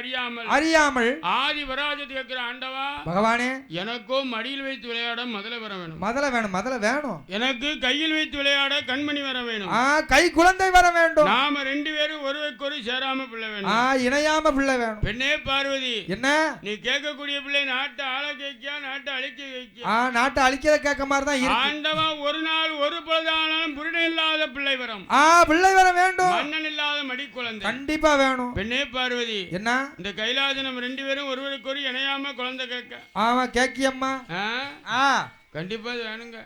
அறியாமல் ஆதி வராஜத்தை கேட்கிற ஆண்டவா பகவானே, எனக்கோ மடியில் வைத்து விளையாட முதல்ல வர வேணும். முதல்ல வேணும். எனக்கு கையில் வைத்து விளையாட கண்மணி வர வேணும். கை குழந்தை வர வேண்டும். நாம ரெண்டு பேரும் ஒருவருக்கு ஒரு சேராம பிள்ளை வேணும். இணையாம பிள்ளை வேணும். பெண்ணே பார்வதி. என்ன நீ கேட்கக்கூடிய பிள்ளை நாட்டை ஆள கேட்கியா, நாட்டை அழிக்க கேட்கியா? நாட்டை அழிக்கிற கேட்க மாதிரி தான் இருக்கு. ஆண்டவா ஒரு நாள் ஒரு பொழுதானாலும் புருடன் இல்லாத பிள்ளை வரும். பிள்ளை வர வேண்டும். மன்னன் இல்லாத மடி குழந்தை கண்டிப்பா வேணும். பெண்ணே பார்வதி. என்ன இந்த கைலாசனம் ரெண்டு பேரும் ஒருவருக்கு ஒரு இணையாம குழந்தை கேட்க. ஆமா கேக்கியம்மா. கண்டிப்பா வேணுங்க.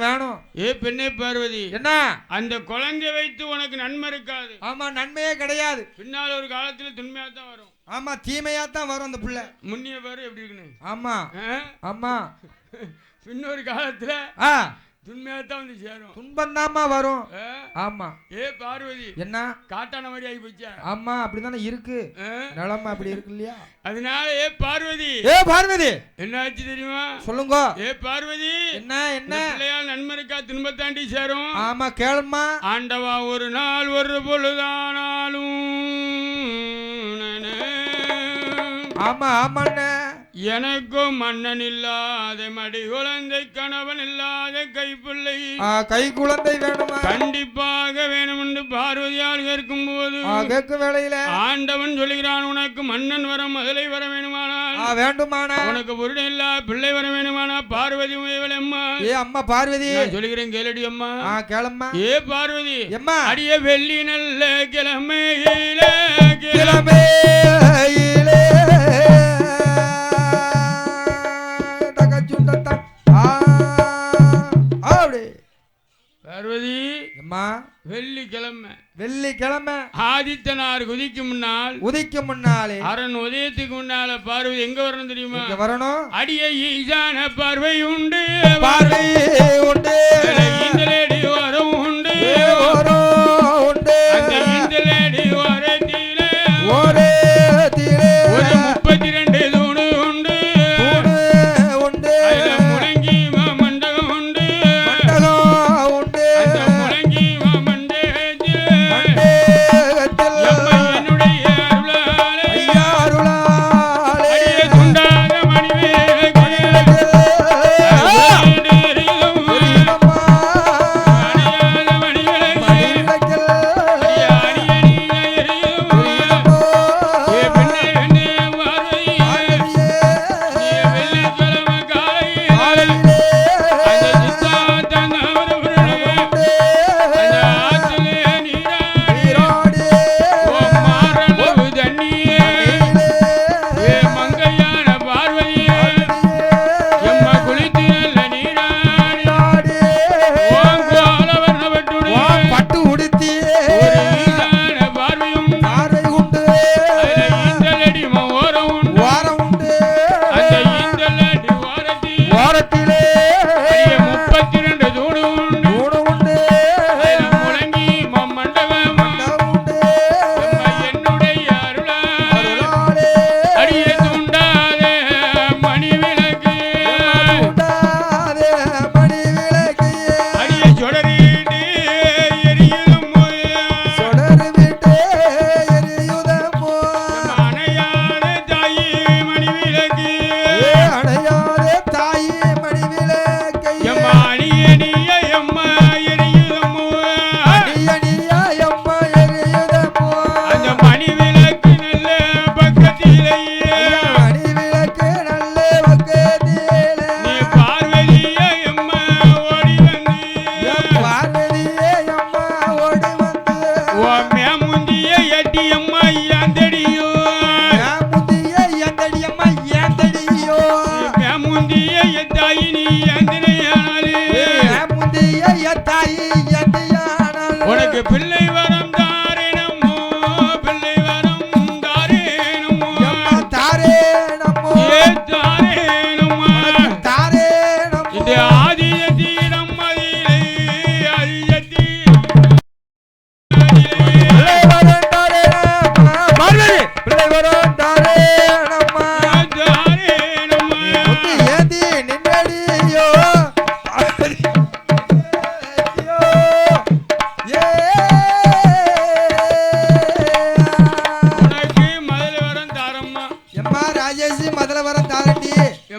வேணும். பெண்ணே பார்வதி. என்ன அந்த குழந்தை வைத்து உனக்கு நன்மை இருக்காது. ஆமா நன்மையே கிடையாது. பின்னால் ஒரு காலத்துல துன்மையா தான் வரும். ஆமா தீமையா தான் வரும் அந்த புள்ள. முன்னிய பாரு எப்படி இருக்குன்னு. ஆமா பின்னொரு காலத்துல துன்மையாத்தான் வந்து சேரும். துன்பம் தாமா வரும். ஆமா பார்வதி. என்ன காட்டான மாதிரி ஆகி போச்சா? ஆமா அப்படிதானே இருக்கு. நிலமா அப்படி இருக்கு இல்லையா? அதனால பார்வதி. பார்வதி என்ன ஆச்சு தெரியுமா? சொல்லுங்க. பார்வதி. என்ன பிள்ளையால் நன்மை இருக்கா, துன்பத்தாண்டி சேரும். ஆமா கேளுமா. ஆண்டவா ஒரு நாள் ஒரு பொழுதானாலும் ஆமாண்ணே எனக்கும் மன்னன் இல்லாத மடி குழந்தை, கணவன் இல்லாத கைப்பிள்ளை. கை குழந்தை வேணுமா? கண்டிப்பாக வேணும் என்று பார்வதியால் கேட்கும் போது கேட்கும் வேளையில ஆண்டவன் சொல்லுகிறான், உனக்கு மன்னன் வர முதலை வர வேணுமானால் வேண்டுமானா, உனக்கு புருடன் இல்லா பிள்ளை வர வேணுமானா பார்வதி அம்மா. அம்மா பார்வதி சொல்லுகிறேன் கேளடி அம்மா. கேளம்மா. பார்வதி அம்மா. அடிய வெள்ளி நல்ல கிழமையில பார்வதி அம்மா வெள்ளிக்கிழமை ஆதித்தனார் உதிக்கும் முன்னாலே அரண் உதயத்துக்கு முன்னால பார்வதி எங்க வரணும் தெரியுமா? வரணும். அடிய ஈசான பார்வை உண்டு இந்தலேடி வரம் உண்டு அந்த இந்தலேடி வரத்திலே ஒரு 32 தூணு உண்டு. அதுல முழங்கி மண்டகம் உண்டு. அந்த முழங்கி என்னுடைய அருளாலே துண்டாத மணிவேலை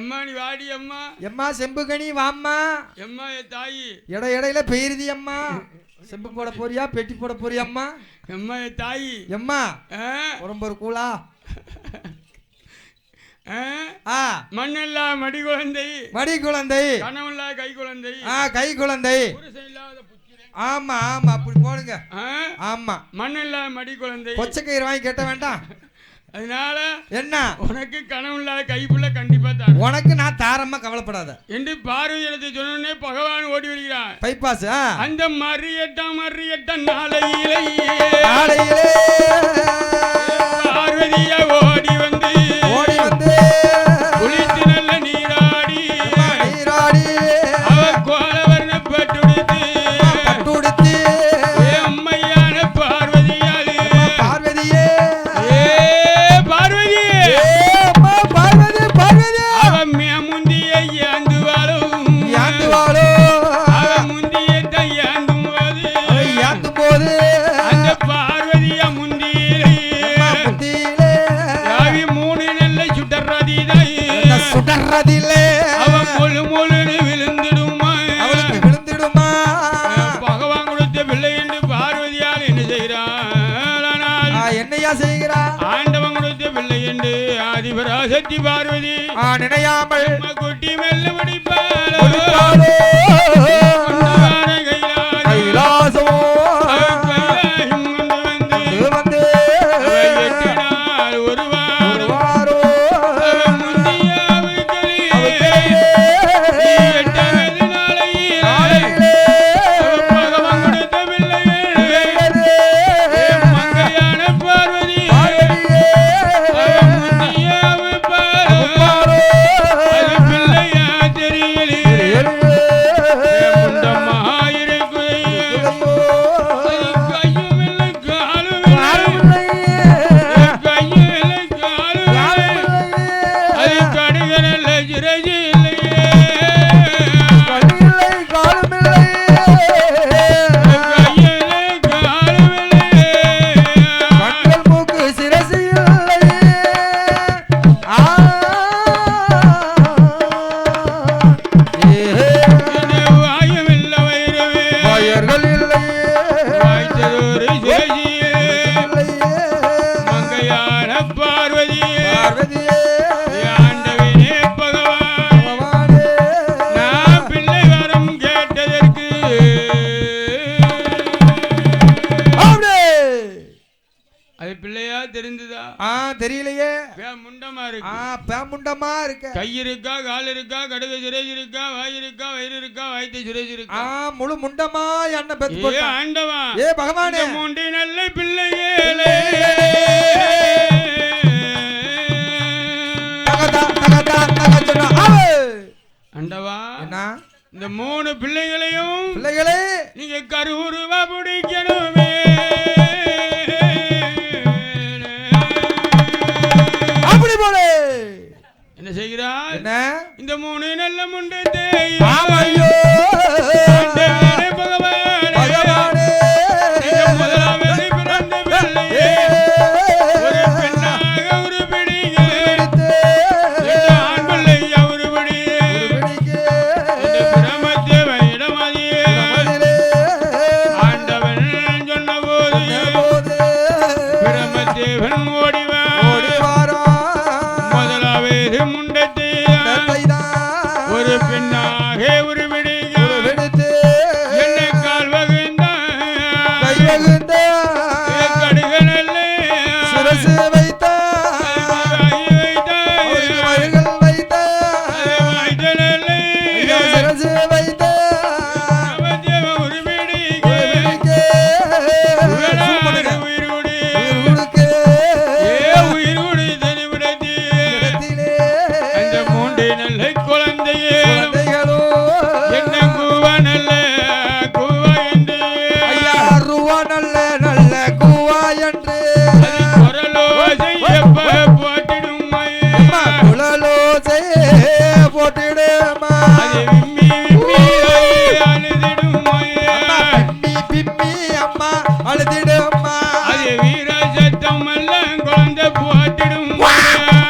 எம்மா நீ வாடி அம்மா. எம்மா செம்புகனி வாம்மா. எம்மா என் தாயி. இடையில பெயருதி அம்மா. செம்பு போட போறியா பெட்டி போட போறியா அம்மா? எம்மா என் தாயி. எம்மா ரொம்ப ஒரு கூலா. மண்ணெல்லா மடி குழந்தை. மடி குழந்தை. கனவுல்லா கை குழந்தை. கை குழந்தை. ஆமா ஆமா அப்படி போடுங்க. ஆமா மண்ணெல்லா மடி குழந்தை. கொச்சை கயிறு வாங்கி கேட்ட வேண்டாம். அதனால என்ன உனக்கு கனவுல்லா கைப்புள்ள கண்டிப்பா தான். உனக்கு நான் தாரமா கவலைப்படாத என்று பார்வதி சொன்னே பகவான் ஓடி வருகிறான். பைபாஸ். அந்த மறியட்ட நாளையிலே பார்வதியா ஓடி வந்து குளித்து நல்ல நீராடி அவ கோலவர்ண பட்டுடுத்து அம்மையான பார்வதியாலே அவன் முந்திய ஏந்துவாளும் அவன் முந்திய ஏந்தும் போது அந்த பார்வதிய முந்தியிலே மூணு நல்ல சுடர்றதில்லை அவன் முழு விழுந்துடுமா பகவான் கொடுத்த பிள்ளை என்று பார்வதியால் என்ன செய்கிறான்? என்னையா செய்கிறா? ஆண்டவன் கொடுத்த பிள்ளை என்று ஆதிபராசக்தி பார்வதி நினையாமல் குட்டி மெல்ல முடிப்பாளோ தெரியலையே. முண்டமா இருக்கு. கை இருக்கா, கால் இருக்கா, கடுகு சுரேஷ் இருக்கா, வாய் இருக்கா, வயிறு இருக்கா, வாய்த்தை சுரேஷ் இருக்கா. முழு முண்டமா என்ன பெத்து போட்ட ஆண்டவா. பகவானே மூண்டி நல்ல பிள்ளையே ஆண்டவா. இந்த மூணு பிள்ளைகளையும் நீங்க கருவுருவா பிடிக்கணுமே. என்ன செய்கிறார்? இந்த மூணு நல்ல முண்டத்தை முதலாவது பிறந்த பிள்ளையே ஒரு பெண்ணாக உருப்பிடிங்க ஆண் பிள்ளையா உருப்படியே பிரமத்தேவனிடமதியே ஆண்டவன் சொன்ன போது பிரமத்தேவன் ஓடிவார். முண்டத்தை ஒரு பெண்ணாக உருவிடுக என்ன கால் வகுந்த கடுகளல்ல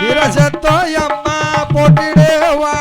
வீரசத்தோ அம்மா போட்டிடுவா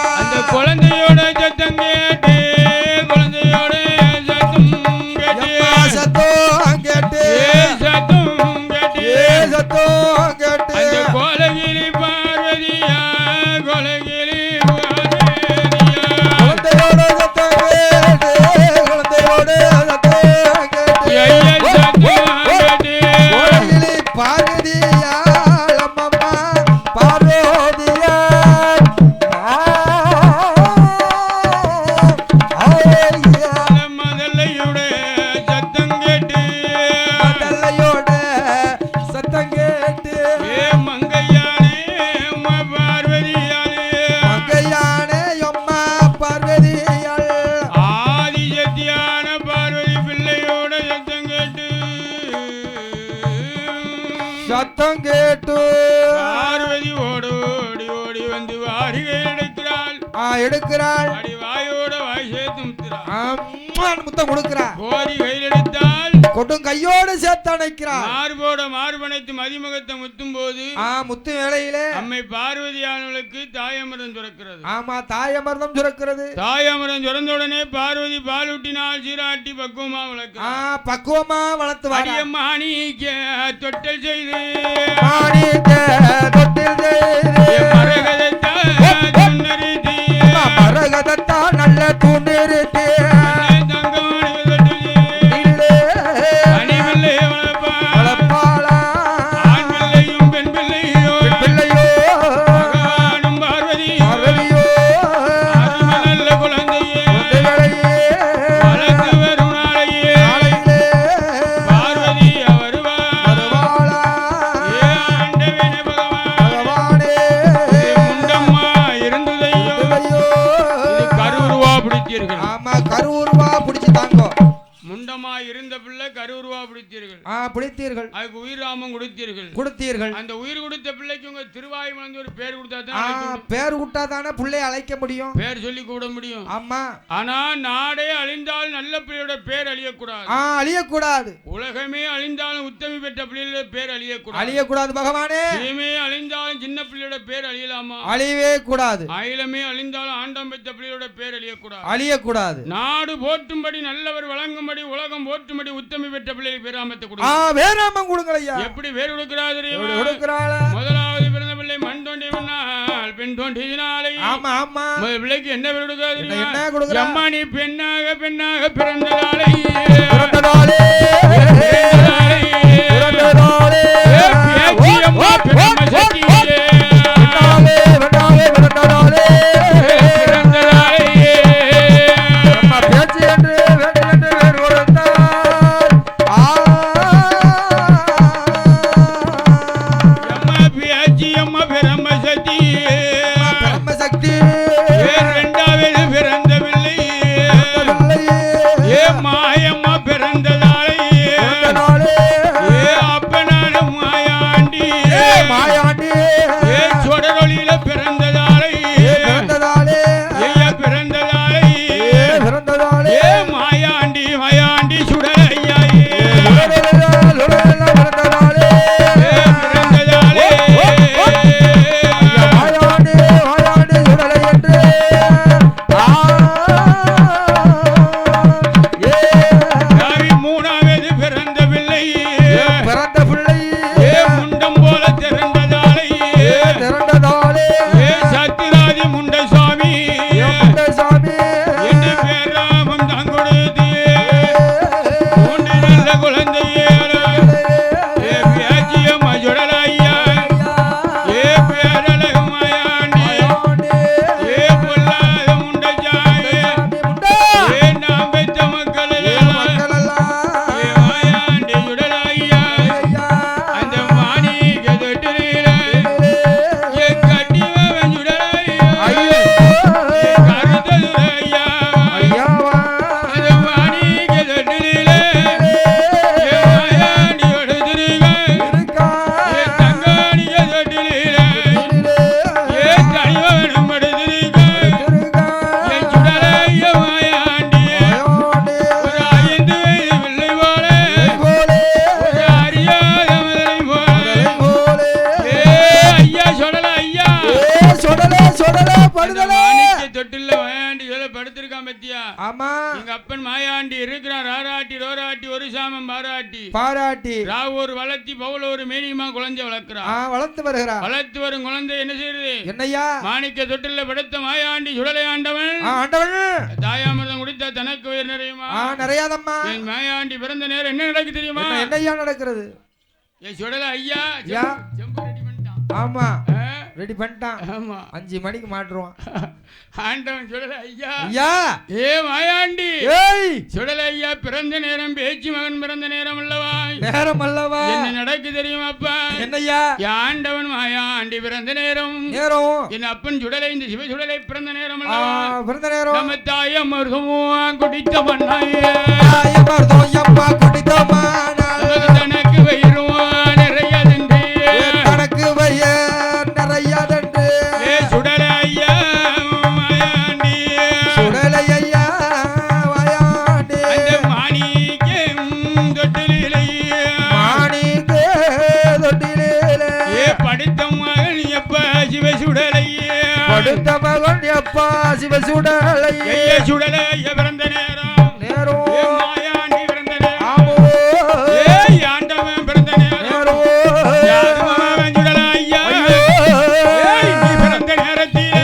சத்தம் கேட்டு பார்வதி ஓடி ஓடி வந்து வாரிகை எடுக்கிறாள். எடுக்கிறாள். அடி வாயோட வாய் சேர்த்து முத்தம் கொடுக்கிறார். கோரி கையில் எடுத்தால் கொட்டும் கையோடு சேர்த்து அணைக்கிறார். மார்போட மார்பனைத்து மதிமுகத்தை முத்தும் போது முத்து வேளையிலே அம்மை பார்வதியானவளுக்கு தாயமரம் சுரக்கிறது. ஆமா, தாயமரம் சுரக்கிறது. தாயமரம் சுரந்த உடனே பார்வதி பாலூட்டினால் சீராட்டி பக்குவமா வளர்க்க பக்குவமா வளர்த்து மாணிக்க தொட்டல் செய்து தொட்டில் மரகதத்தா நல்ல துணிருத்தி பிடித்தீர்கள். அதுக்கு உயிர் ராமம் கொடுத்தீர்கள். அந்த உயிர் கொடுத்த பிள்ளைக்கு உங்க திருவாய் மலர்ந்து ஒரு பேர் கொடுத்தாதான் பேர் கொடுத்தாதானே பிள்ளை அழைக்க முடியும், பேர் சொல்லி கூட முடியும். ஆமா, ஆனா நாடே அழிந்தால் நல்ல பிள்ளையோட பேர் அழியக்கூடாது. அழியக்கூடாது. உலகமே அழிந்தாலும் உத்தமி பெற்ற பிள்ளையோட பேர் அழியக்கூடாது. பகவானே, இனிமே அழிந்தாலும் சின்ன பிள்ளையோட பேர் அழியலாமா? அழியவே கூடாது. அயிலமே அழிந்தாலும் ஆண்டம் பெற்ற பிள்ளையோட பேர் அழியக்கூடாது. நாடு போற்றும்படி நல்லவர் வழங்கும்படி உலகம் போற்றும்படி உத்தமி பெற்ற பிள்ளையை பேராமத்தை வேறாமம் கொடுங்களையா. எப்படி வேறு கொடுக்கிறாரு? முதலாவது பிறந்த பிள்ளை மண் தோன்றினால் பெண் தோன்றினாலே. ஆமா ஆமா, பிள்ளைக்கு என்ன பேர் கொடுக்காது? என்ன கொடுக்குற? அம்மா நீ பெண்ணாக பிறந்ததாலே வளர்த்து வரும் குழந்தை என்ன செய்யுது? என்னையா? மாணிக்க தொட்டில படுத்த மாயாண்டி சுடலை ஆண்டவன் தாயாமிர்தம் குடித்த தனக்கு உயிர் நிறையுமா? நிறையாதம்மா. என் மாயாண்டி பிறந்த நேரம் என்ன நடக்கு தெரியுமா? என்னையா நடக்கிறது? என் சுடலை ஐயா செம்பு ரெடி பண்ணிட்டான். ஆமா, ரெடி பண்ணிட்டான். ஆமா, 5 மணிக்கு மாட்டுருவான். ஆண்டவன் சுடலை ஐயா ஏ மாயாண்டி சுடலை ஐயா பிறந்த நேரம் பேச்சு மகன் பிறந்த நேரம் அல்லவா? என்ன நடக்கு தெரியுமாப்பா? என்னையா? ஆண்டவன் மாயாண்டி பிறந்த நேரம் என் அப்பன் சுடலை இந்த சிவ சுடலை பிறந்த நேரம் அல்லவா? பிறந்த நேரம் நம்ம தாயமர்தமும் குடித்த மண்ணாயே தனக்கு வயிறும் நிறைய அடுத்த மகன் எப்பா சிவசுடலை சுடலை பிறந்த நேரம் நேரம் மாயாண்டி பிறந்த நேரம் ஆமோ ஆண்டவன் பிறந்த நேரம் சுடலை ஐயா நீ பிறந்த நேரத்தில்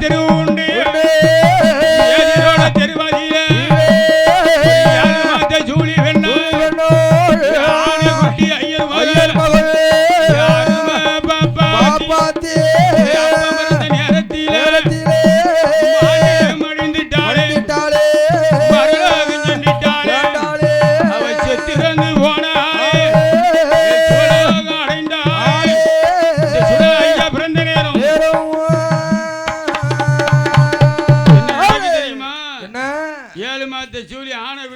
தெரு உண்டு தெருவாதியில ஜூலி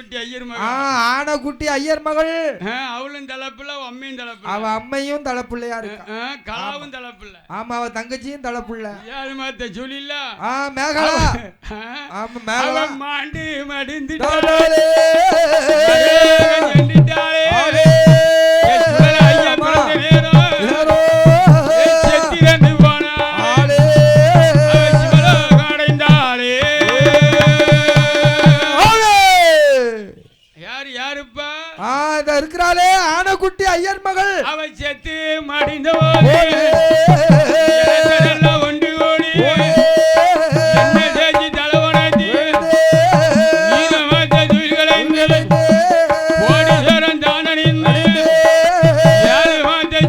குட்டி ஐயர் மகள் குட்டி ஐயர் மகள் அவளும் தலைப்புல அம்மையும் தலைப்புல அவ அம்மையும் தலைப்புள்ளையா இருக்கா கலாவும் தலைப்புல ஆமா அவ தங்கச்சியும் தலைப்புள்ள ஏழு மாத்த சொல்லில மேகலா ஆமா மேகலா மாண்டு மடிந்து இருக்கிறாளே ஆனக்குட்டி ஐயர் மகள் அவ செத்து மடிந்த ஒன்று கோடி தலைவனி கோடீஸ்வரன் தானணிந்து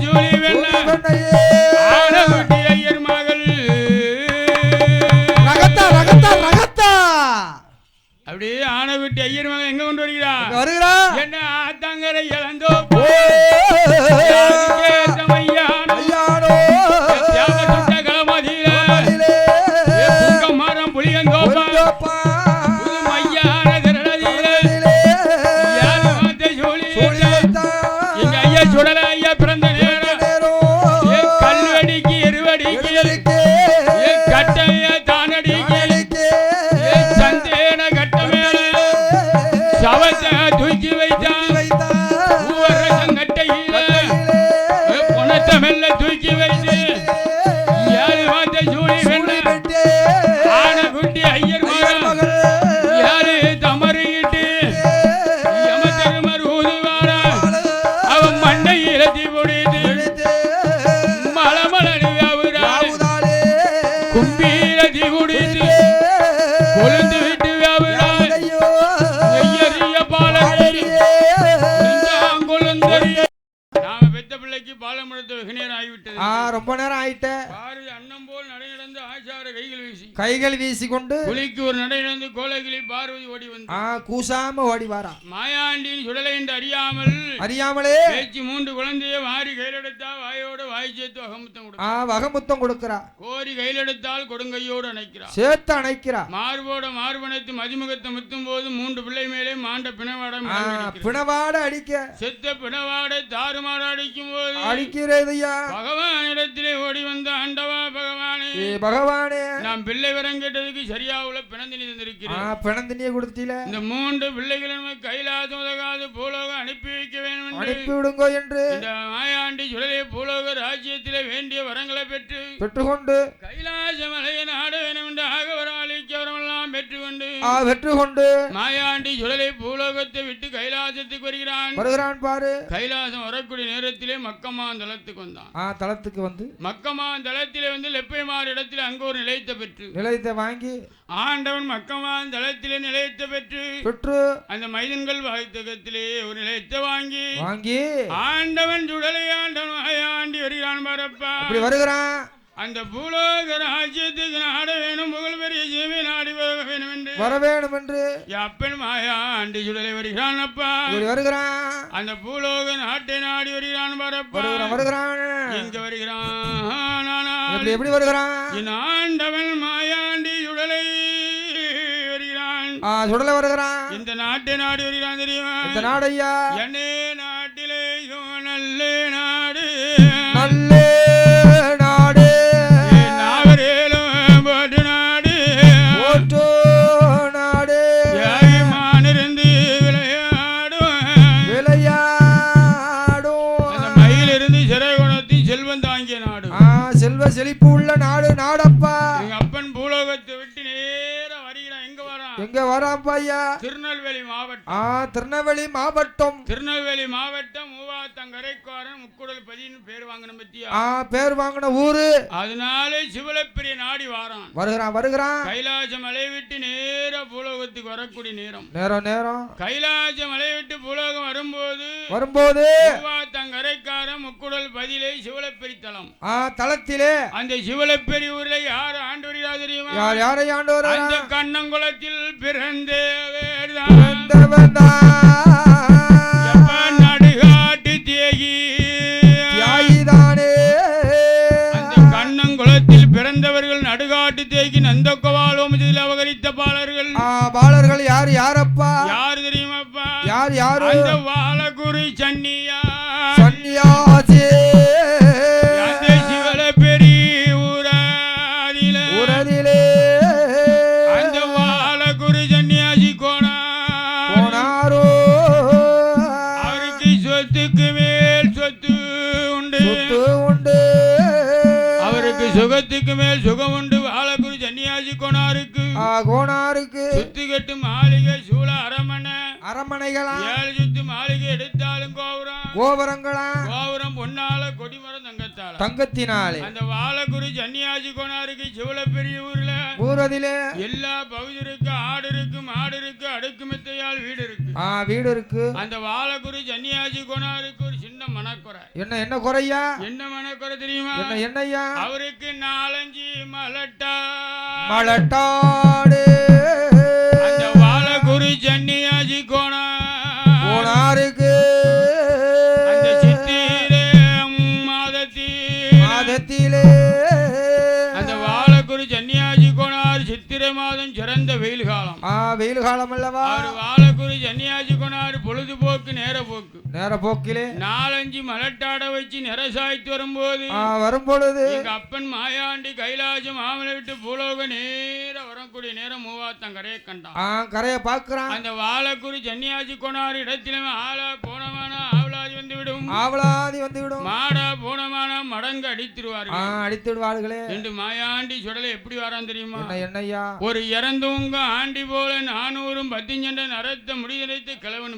ஜூலி வெள்ள ஆனக்குட்டி ஐயர் மகள் ரகத்தா ரகத்தா ரகத்தா அப்படியே ஆனக்குட்டி ஐயர் மகள் எங்க கொண்டு வருகிறா என்ன ஆத்தங்கரை இழந்தோ மரம் புளியந்தோப்பா எங்க ஐயா சுடல ஐயா பிறந்த நேரம் கல்வடிக்கு எருவடிக்கு கட்டைய தானடிக்கு சந்தேன கட்ட மேல சவத்தை தூக்கி மெல்ல தூக்கி வைத்து யாரு வாத்த ஜூலி ஆனக்குட்டி ஐயர் மகள் யாரு தமறிட்டு யமதர்மர் ஊதுவாரா அவன் மண்டையில தீ குடித்து மலமலடி வியாபுராளே கும்பீர தீ குடித்து கொழுந்து விட்டு வியாபுராளே ஐயரிய பாலகரி கொழுந்தரி பிள்ளைக்கு பாலமுடத்து வெகு நேரம் ஆகிவிட்டது ரொம்ப நேரம் ஆயிட்ட அன்னம் போல் நடைநடந்து ஆச்சார கைகள் வீசி கொண்டு புலிக்கு ஒரு நடைநடந்து கோலகிளி பார்வதி ஓடி வந்து கூசாம ஓடி வாரா மாயாண்டின் சுடலை என்று அறியாமலே பேச்சு 3 குழந்தைய வாரி கையிலெடுத்தா வாயோடு வாய் சேர்த்து வகமுத்தம் கொடுக்கிறா கோரி கையிலெடுத்தால் கொடுங்கையோடு அணைக்கிறா சேர்த்து அணைக்கிறா மார்போட மார்பனைத்து மதிமுகத்தை முத்தும் போது 3 பிள்ளை மேலே மாண்ட பிணவாட அடிக்க செத்த பிணவாடை தாறுமாறு அடிக்கும் போது அடிக்கிறதையா பகவானிடத்திலே ஓடி வந்த ஆண்டவா பகவானே நான் பிள்ளை வரம் கேட்டதுக்கு சரியா உள்ள பிணந்தினி தந்திருக்கிறேன் பிணந்தினியை கொடுத்தீல இந்த 3 பிள்ளைகளும் கைலாசம் உதகாது பூலோகம் அனுப்பி வைக்க வேண்டும் அனுப்பி விடுங்கோ என்று இந்த மாயாண்டி சுடலை பூலோக ராஜ்யத்திலே வேண்டிய வரங்களை பெற்றுக்கொண்டு கைலாச மலையை நாட வேண்டும் என்று ஆகவரமளிக்க வரமெல்லாம் பெற்றுக்கொண்டு மாயாண்டி சுடலை பூலோகத்தை விட்டு கைலாசத்துக்கு வருகிறான் பாரு கைலாசம் வரக்கூடிய நேரத்திலே மக்கமான் தலத்துக்கு வந்தான் தலத்துக்கு வந்து மக்கமான் தலத்திலே வந்து லெப்பைமார் இடத்தில் அங்கு ஒரு நிலையத்தை வாங்கி ஆண்டவன் மக்கமான் தலத்திலே நிலையத்தை பெற்று அந்த மைதன்கள் வாய்த்தகத்திலே ஒரு நிலையத்தை வாங்கி ஆண்டவன் சுடலை ஆண்டவன் ஆண்டி வருகிறான் பாரப்பா அப்படி வருகிறான் அந்த பூலோக ராஜ்யத்துக்கு நாட வேணும் புகழ் பெரிய ஜீவி நாடி வேணும் என்று வர வேணும் என்று அப்பன் மாயாண்டி சுடலை வருகிறான் அப்பா வருகிறான் அந்த பூலோக நாட்டை நாடி வருகிறான் பாரப்பா வருகிறான் எங்க வருகிறான் எப்படி வருகிறான் என் ஆண்டவன் மாயாண்டி சுடலை வருகிறான் சுடலை வருகிறான் இந்த நாட்டை நாடி வருகிறான் தெரியுமா இந்த நாடையா என்னே நாட்டிலே நல்ல நாடு நாவரேலும் போட்டு நாடு மானிருந்து விளையாடும் மயிலிருந்து சிறை குணத்தி செல்வம் தாங்கிய நாடு செல்வ செழிப்பு உள்ள நாடு நாடப்பா. எங்க அப்பன் பூலோகத்தை விட்டு நேரா வருகிறான். எங்க வராப்பா ஐயா? திருநெல்வேலி மாவட்டம். திருநெல்வேலி மாவட்டம். திருநெல்வேலி மாவட்டம் மூவாத்தங்கரைக்காரன் முக்குடல் பதின்னு பேர் வாங்கின பத்தியா? பேர் வாங்கின ஊரு. அதனால சிவலப்பிரிய நாடி வாரான். வருகிறான். கைலாச மலை விட்டு நேரா பூலோகத்துக்கு வரக்கூடிய நேரம். நேரம் கைலாச மலை விட்டு பூலோகம் வரும்போது மூவாத்தங்கரைக்காரன் முக்குடல் பதிலை சிவலப்பெரி தலம். தலத்திலே அந்த சிவலப்பெரி ஊர்ல யார் ஆண்டு வருகிறா தெரியுமா? யாரை ஆண்டு வர? அந்த கண்ணங்குளத்தில் பிறந்தவர்தான் நடுகாட்டு தியாகிதானே. அந்த கண்ணங்குளத்தில் பிறந்தவர்கள் நடுகாட்டு தேகி நந்தகோபாலோமதியில் அவகரித்த பாலர்கள் யாரப்பா? யார் தெரியுமாப்பா? யாரு? அந்த வாலகுரு சன்னியாசி சிவல பெரிய ஊரதிலே அந்த வாலகுரு சன்னியாசி கோணாரோ. அவருக்கு சொத்துக்கு மேல் சொத்து உண்டு. அவருக்கு சுகத்துக்கு மேல் சுகம் உண்டு. வாலகுரு சன்னியாசி கோணாருக்கு சுத்தி கட்டு மாளிகை சூழ அரமனைகளா 7 சுத்து மாளிகை எடுத்தாலும் கோபுரம் பொன்னால கொடிமரம் தங்கத்தினாலே. அந்த வாலகுரு சன்னியாசி கோணாருக்கு சிவலப்பெரிய ஊர்ல எல்லா பகுதி இருக்கு. ஆடு இருக்கு, மாடு இருக்கு, அடுக்கு மெத்தையால் வீடு இருக்கு. அந்த வாலகுரு சன்னியாசி கோணாருக்கு ஒரு சின்ன மனக்குறை. என்ன குறையா? என்ன மனக்குறை தெரியுமா? என்னையா? அவருக்கு 4-5 மலட்டாடு. அந்த வாலகுரு சன்னியாசி கோணாருக்கு அந்த சித்திரை மாதத்திலே அந்த வாலகுரு சன்னியாசி கோணார் சித்திரை மாதம் சிறந்த வெயில் காலம் அல்லவா? வாலகுரு சன்னியாசி கோணார் பொழுதுபோக்கு நேர போக்கிலே 4-5 மலட்டாட வச்சு நிறசாய்த்து வரும்பொழுது எங்க அப்பன் மாயாண்டி கைலாசம் மாமலை விட்டு பூலோக நேர வரக்கூடிய நேரம் மூவாத்தங்கரையை கண்டான். கரையை பார்க்கிறான். அந்த வாலகுரு சன்னியாசி கோணார் இடத்திலும் ஆளா போனமான ஆவலாதி வந்துவிடும். மாடா போனமான மடங்கு அடித்திடுவார்களே என்று மாயாண்டி சுடலை எப்படி வரான் தெரியுமா? என்னையா? ஒரு இறந்தவங்க ஆண்டி போல 400 10 நரத்த முடிதலைத்து கிழவன்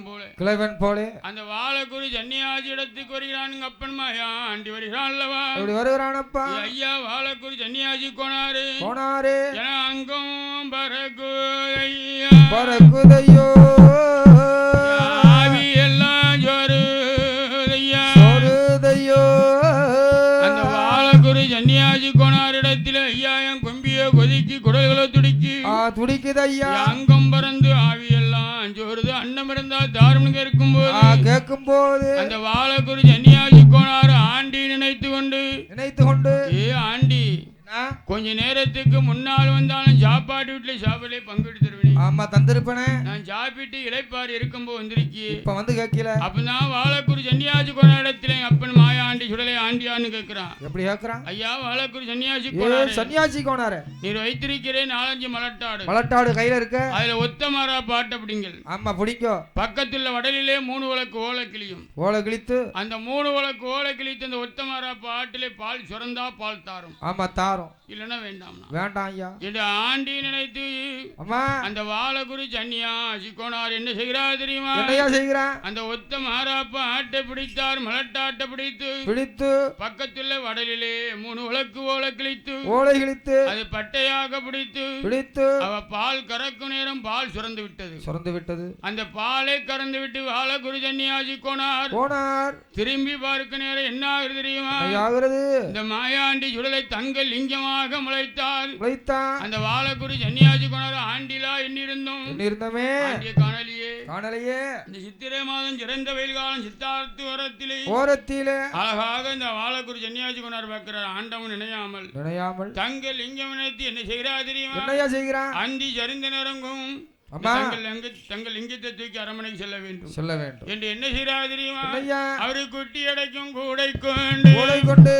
போல அந்த வாலகுரு சன்னியாசி இடத்துக்கு வருகிறான். அப்பன் மாயாண்டி வருகிறான் அல்லவா? வருகிறானப்பா. ஐயா வாலகுரு சன்னியாசி கோணாரு அங்கம் பறக்குதையோ ஆவி எல்லாம் ஜோருதையோ. அந்த வாலகுரு சன்னியாசி கோணாரிடத்தில் ஐயாயம் கொம்பியோ கொதிக்கி குடல்களோ துடிக்குது ஐயா. அங்கம் பறந்து ஆவி எல்லாம் ஜோருது. அன்னம் இருந்தால் தாரும் கேட்கும் போது அந்த வாலகுரு சன்னியாசி கோணார் ஆண்டி நினைத்து கொண்டு ஆண்டி கொஞ்ச நேரத்துக்கு முன்னால் வந்தாலும் சாப்பாடு வீட்டுல சாப்பாடுல பங்கெடுத்துருவேன். ஆமா தந்திருப்பேனே. நான் சாப்பிட்டு இளைப்பாறு இருக்கும்போது வந்திருக்கி. இப்ப வந்து கேட்கல. அப்பதான் வாலகுரு சன்னியாசி கோண இடத்துல அப்பன் மாயா ஆண்டி சுடலை ஆண்டியான்னு கேட்கிறான். எப்படி கேட்கிறான்? ஐயா வாலகுரு சன்னியாசி கோணாரு நீர் வைத்திருக்கிறேன் 4-5 மலட்டாடு கையில இருக்க. அதுல ஒத்தமாரா பாட்டு அப்படிங்கள். ஆமா பிடிக்கும். பக்கத்துல வடலிலே 3 விளக்கு ஓலை கிழித்து அந்த 3 விளக்கு ஓலை கிழித்து அந்த ஒத்தமாரா பாட்டிலே பால் சுரந்தா பால் தாரும். ஆமா தாரும். இல்லனா வேண்டாம் ஐயா என்று ஆண்டி நினைத்து அந்த வாலகுரு சன்னியாசி கோணார் என்ன செய்கிறார் தெரியுமா? அந்த ஒத்த மாராப்ப ஆட்டை பிடித்தார். மலட்டாட்டை பிடித்து பக்கத்துல வடலிலே 3 விளக்கு ஓலை கிழித்து அது பட்டையாக பிடித்து அவ பால் கறக்கும் நேரம் பால் சுரந்து விட்டது. அந்த பாலை கறந்து விட்டு வாலகுரு சன்னியாசி கோணார் திரும்பி பார்க்க நேரம் என்ன ஆகுது தெரியுமா? இந்த மாயாண்டி சுடலை தங்கள் லிங்கமாக முளைத்தார். அந்த வாலகுரு சன்னியாசி கோணார் ஆண்டிலா எண்ணிருந்தோமே காணலையே. இந்த சித்திரை மாதம் சிறந்த வெயில் காலம் சித்தார்த்து ஓரத்திலே அழகாக இந்த வாலகுரு சன்னியாசி கோணார் பார்க்கிறார். ஆண்டவன் நினையாமல் தங்கள் லிங்கம் நினைத்து என்ன செய்கிறார் தெரியுமா? அந்தி சரிந்த நேரங்கும் தங்கள் லிங்கத்தை தூக்கி அரமனைக்கு செல்ல வேண்டும் என்று என்ன செய்கிறார் தெரியுமா? அவரு குட்டி அடைக்கும் கூடை கொண்டு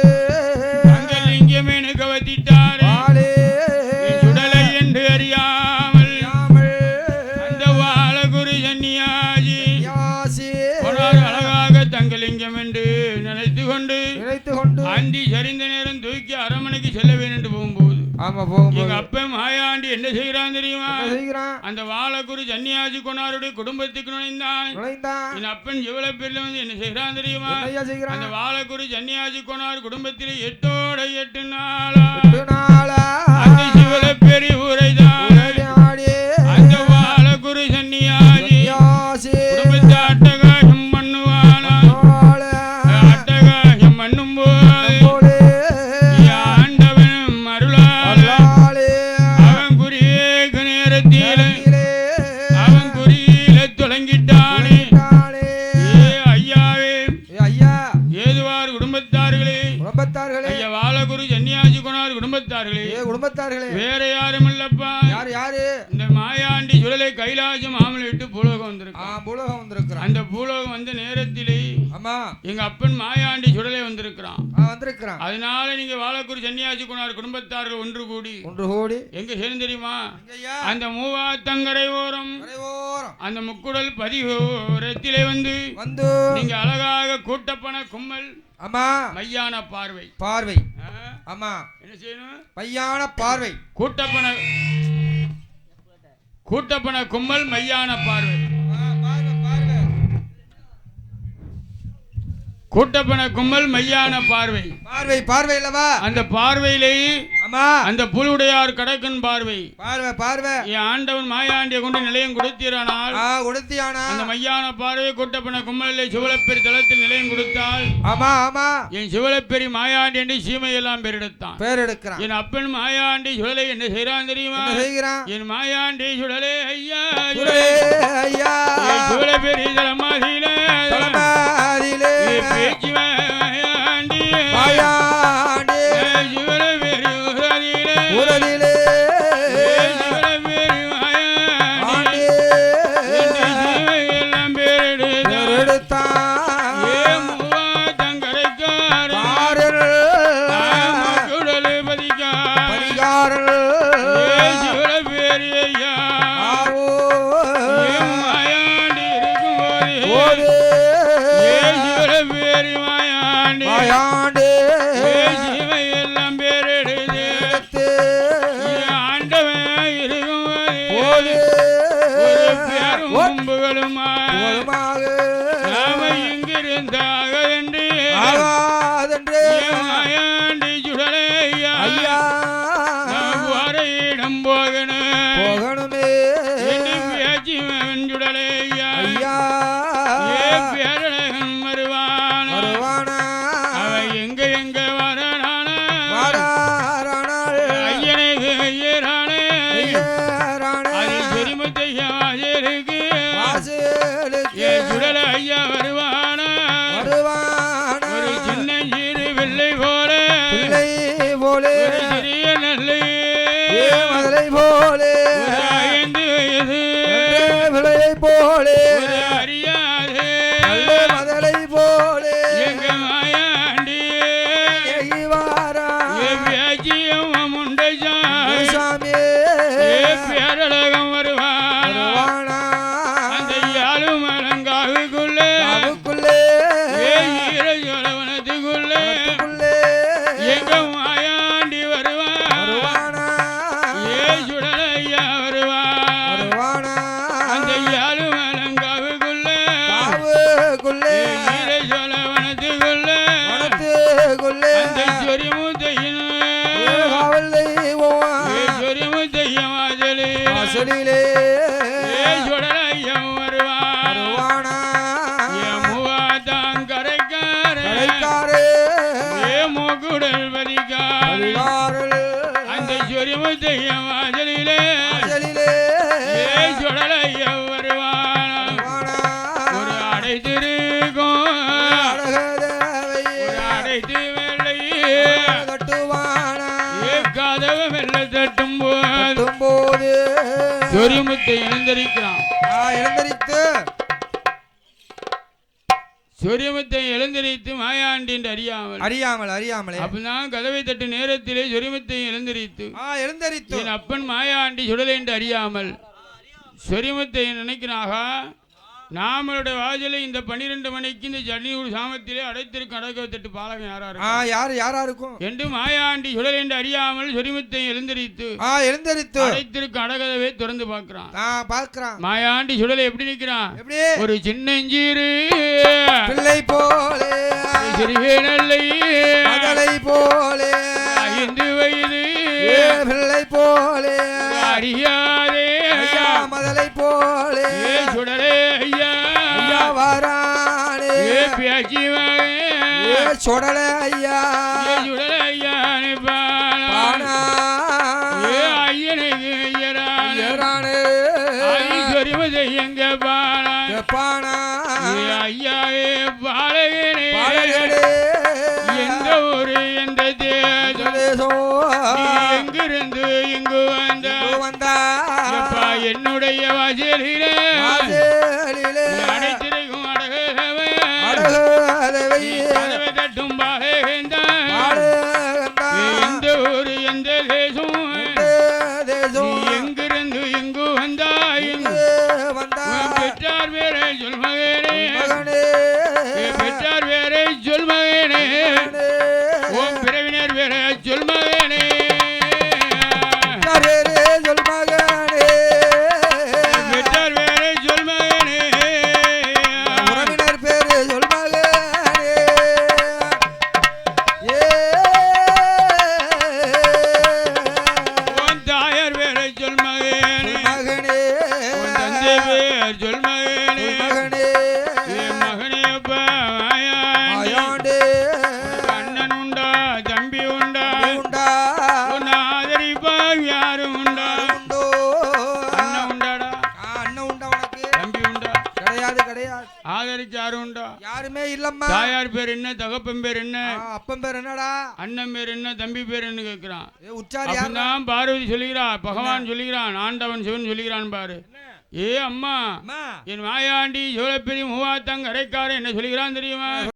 தங்கள் லிங்கம் எனக்கு வத்திட்டாரே சுடலை என்று அறியாமல் அந்த வாலகுரு சன்னியாசி அழகாக தங்கள் லிங்கம் என்று நினைத்து அந்தி சரிந்த நேரம் தூக்கி அரண்மனைக்கு செல்ல வேண்டும் போகும்போது எங்க அப்ப மாயாண்டி என்ன செய்யறான் தெரியுமா? அந்த வாழக்குரு சன்னியாசி கொண்டாருடைய குடும்பத்துக்கு நுழைந்தான். என் அப்பன் எவ்வளவு பேர்ல வந்து என்ன செய்யறான் தெரியுமா? அந்த வாழக்குரு சன்னியாசி கொண்டார் குடும்பத்தில் 8 நாளா அந்த சிவல பெரிய ஊரைதான் அந்த வாழக்குரு சன்னியாசி குடும்பத்தை அட்டகாசம் பண்ணுவானா. அட்டகாசம் பண்ணும் போது ஆண்டவன் அருளால அவன் குறியேக்கு நேரத்தில் அவன் குறியில தொடங்கிட்டானே. ஐயாவே ஏதுவார் குடும்பத்தார்களே ஐயா வாழகுரு சன்னியாசி கொண்டார் குடும்பத்தார்களே வேற யாரும் இல்லப்பா. இந்த மாயாண்டி சுழலை கைலாசம் மாமலை விட்டு பூலோகம் வந்திருக்கான். அந்த பூலோகம் வந்த நேரத்திலே எங்க அப்பன் மாயாண்டி சுழலை வந்திருக்கிறான். அதனால நீங்க வாழக்குரு சன்னியாசி கொண்டார் குடும்பத்தார்கள் ஒன்று கூடி எங்க சேர்ந்து தெரியுமா? அந்த மூவாத்தங்கரை ஓரம் அந்த முக்குடல் பதிவோரத்திலே வந்து நீங்க அழகாக கூட்டப்பன கும்மல் மையான பார்வை என்ன செய்யணும்? மையான பார்வை கூட்டப்பன கும்மல் மையான பார்வை கூட்டப்பன கும்மல் மையான பார்வை அல்லவா? அந்த பார்வையிலே அந்த புலுடையார் கடக்கன் பார்வை என் ஆண்டவன் மாயாண்டிய கொண்டு நிலையம் கொடுத்தீரானால் அந்த மையான பார்வை கூட்டப்பன கும்மலிலே சிவலப்பெரி தளத்தில் நிலையம் கொடுத்தால் என் சிவலப்பெரி மாயாண்டி என்று சீமையெல்லாம் பேரெடுத்தான். என் அப்பன் மாயாண்டி சுழலை என்ன செய்யறான் தெரியுமா? என் மாயாண்டி சுழலே ஐயா சிவலப்பெரி தலமாதிலே பேச்சு மாயாண்டி சொரிமுத்தை எழுந்தரித்து மாயாண்டி என்று அறியாமல் அப்பதான் கதவை தட்டு நேரத்திலே சொரிமுத்தை எழுந்தரித்து என் அப்பன் மாயாண்டி சுடலை என்று அறியாமல் சொரிமுத்தை நினைக்கிறாக நாமளுடைய வாசலை இந்த 12 மணிக்கு இந்த ஜன்னியூர் சாமத்திலே அடைத்திருக்கும் அடக்கத்தட்டு பாலகம் யாரா இருக்கும் என்று மாயாண்டி சுடல் என்று அறியாமல் சொரிமுத்தை எழுந்தரித்து அடைத்திருக்கும் அடகதவே திறந்து பார்க்கிறான் மாயாண்டி சுடலை எப்படி நிற்கிறான் ஒரு சின்னஞ்சீரு பிள்ளை போலே சிறுவே நல்லை மகளை போலே 5 வயது பிள்ளை போலே அறியாதே மதலை போலே சுடலே ஐயா வாரானே பேச்சி சுடலே ஐயா பானா ஐயனுக்கு ஐயரானே ஐஸ்வரிமதை எங்க பானா ஐயாவே பாலகனே எந்த ஊரு எந்த தேசம் எங்கிருந்து இங்கு வந்தா என்னுடைய வாசலிலே அடைத்திருக்கும் அடகவை தட்டும் பாலகந்தான் எந்த ஊரு எந்த தேசம் எங்கிருந்து இங்கு வந்தாய் பெற்றார் வேற சொல் மகனே பெற்றார் வேற சொல் மகனே ஓம் பிறவினர் வேற சொல் மகனே பெற்றார் வேற சொல் மகனே உறவினர் பேரு சொல் மகனே ஓம் தாயார் வேற சொல் மகனே ஓம் தந்தை வேற சொல் மகனே மகனே மாயாண்டி அண்ணன் உண்டா தம்பி உண்டா உன்னை ஆதரிப்பா யாரும் உண்டா அண்ணன் உண்டாடா தம்பி உண்டா கிடையாது ஆதரிச்சு யாரும் உண்டா யாருமே இல்லம்மா தாயார் பேர் என்ன தகப்பன் பேர் என்ன அப்பன் பேர் என்னடா அண்ணன் பேர் என்ன தம்பி பேர் என்ன கேட்கிறான் உச்சாரி அப்பதான் பார்வதி சொல்லுகிறா பகவான் சொல்லுகிறான் ஆண்டவன் சிவன் சொல்லுகிறான் பாரு ஏ அம்மா என் மாயாண்டி சோழப்பெரிய மூவாத்தங்க அரைக்காரன் என்ன சொல்லுகிறான் தெரியுமா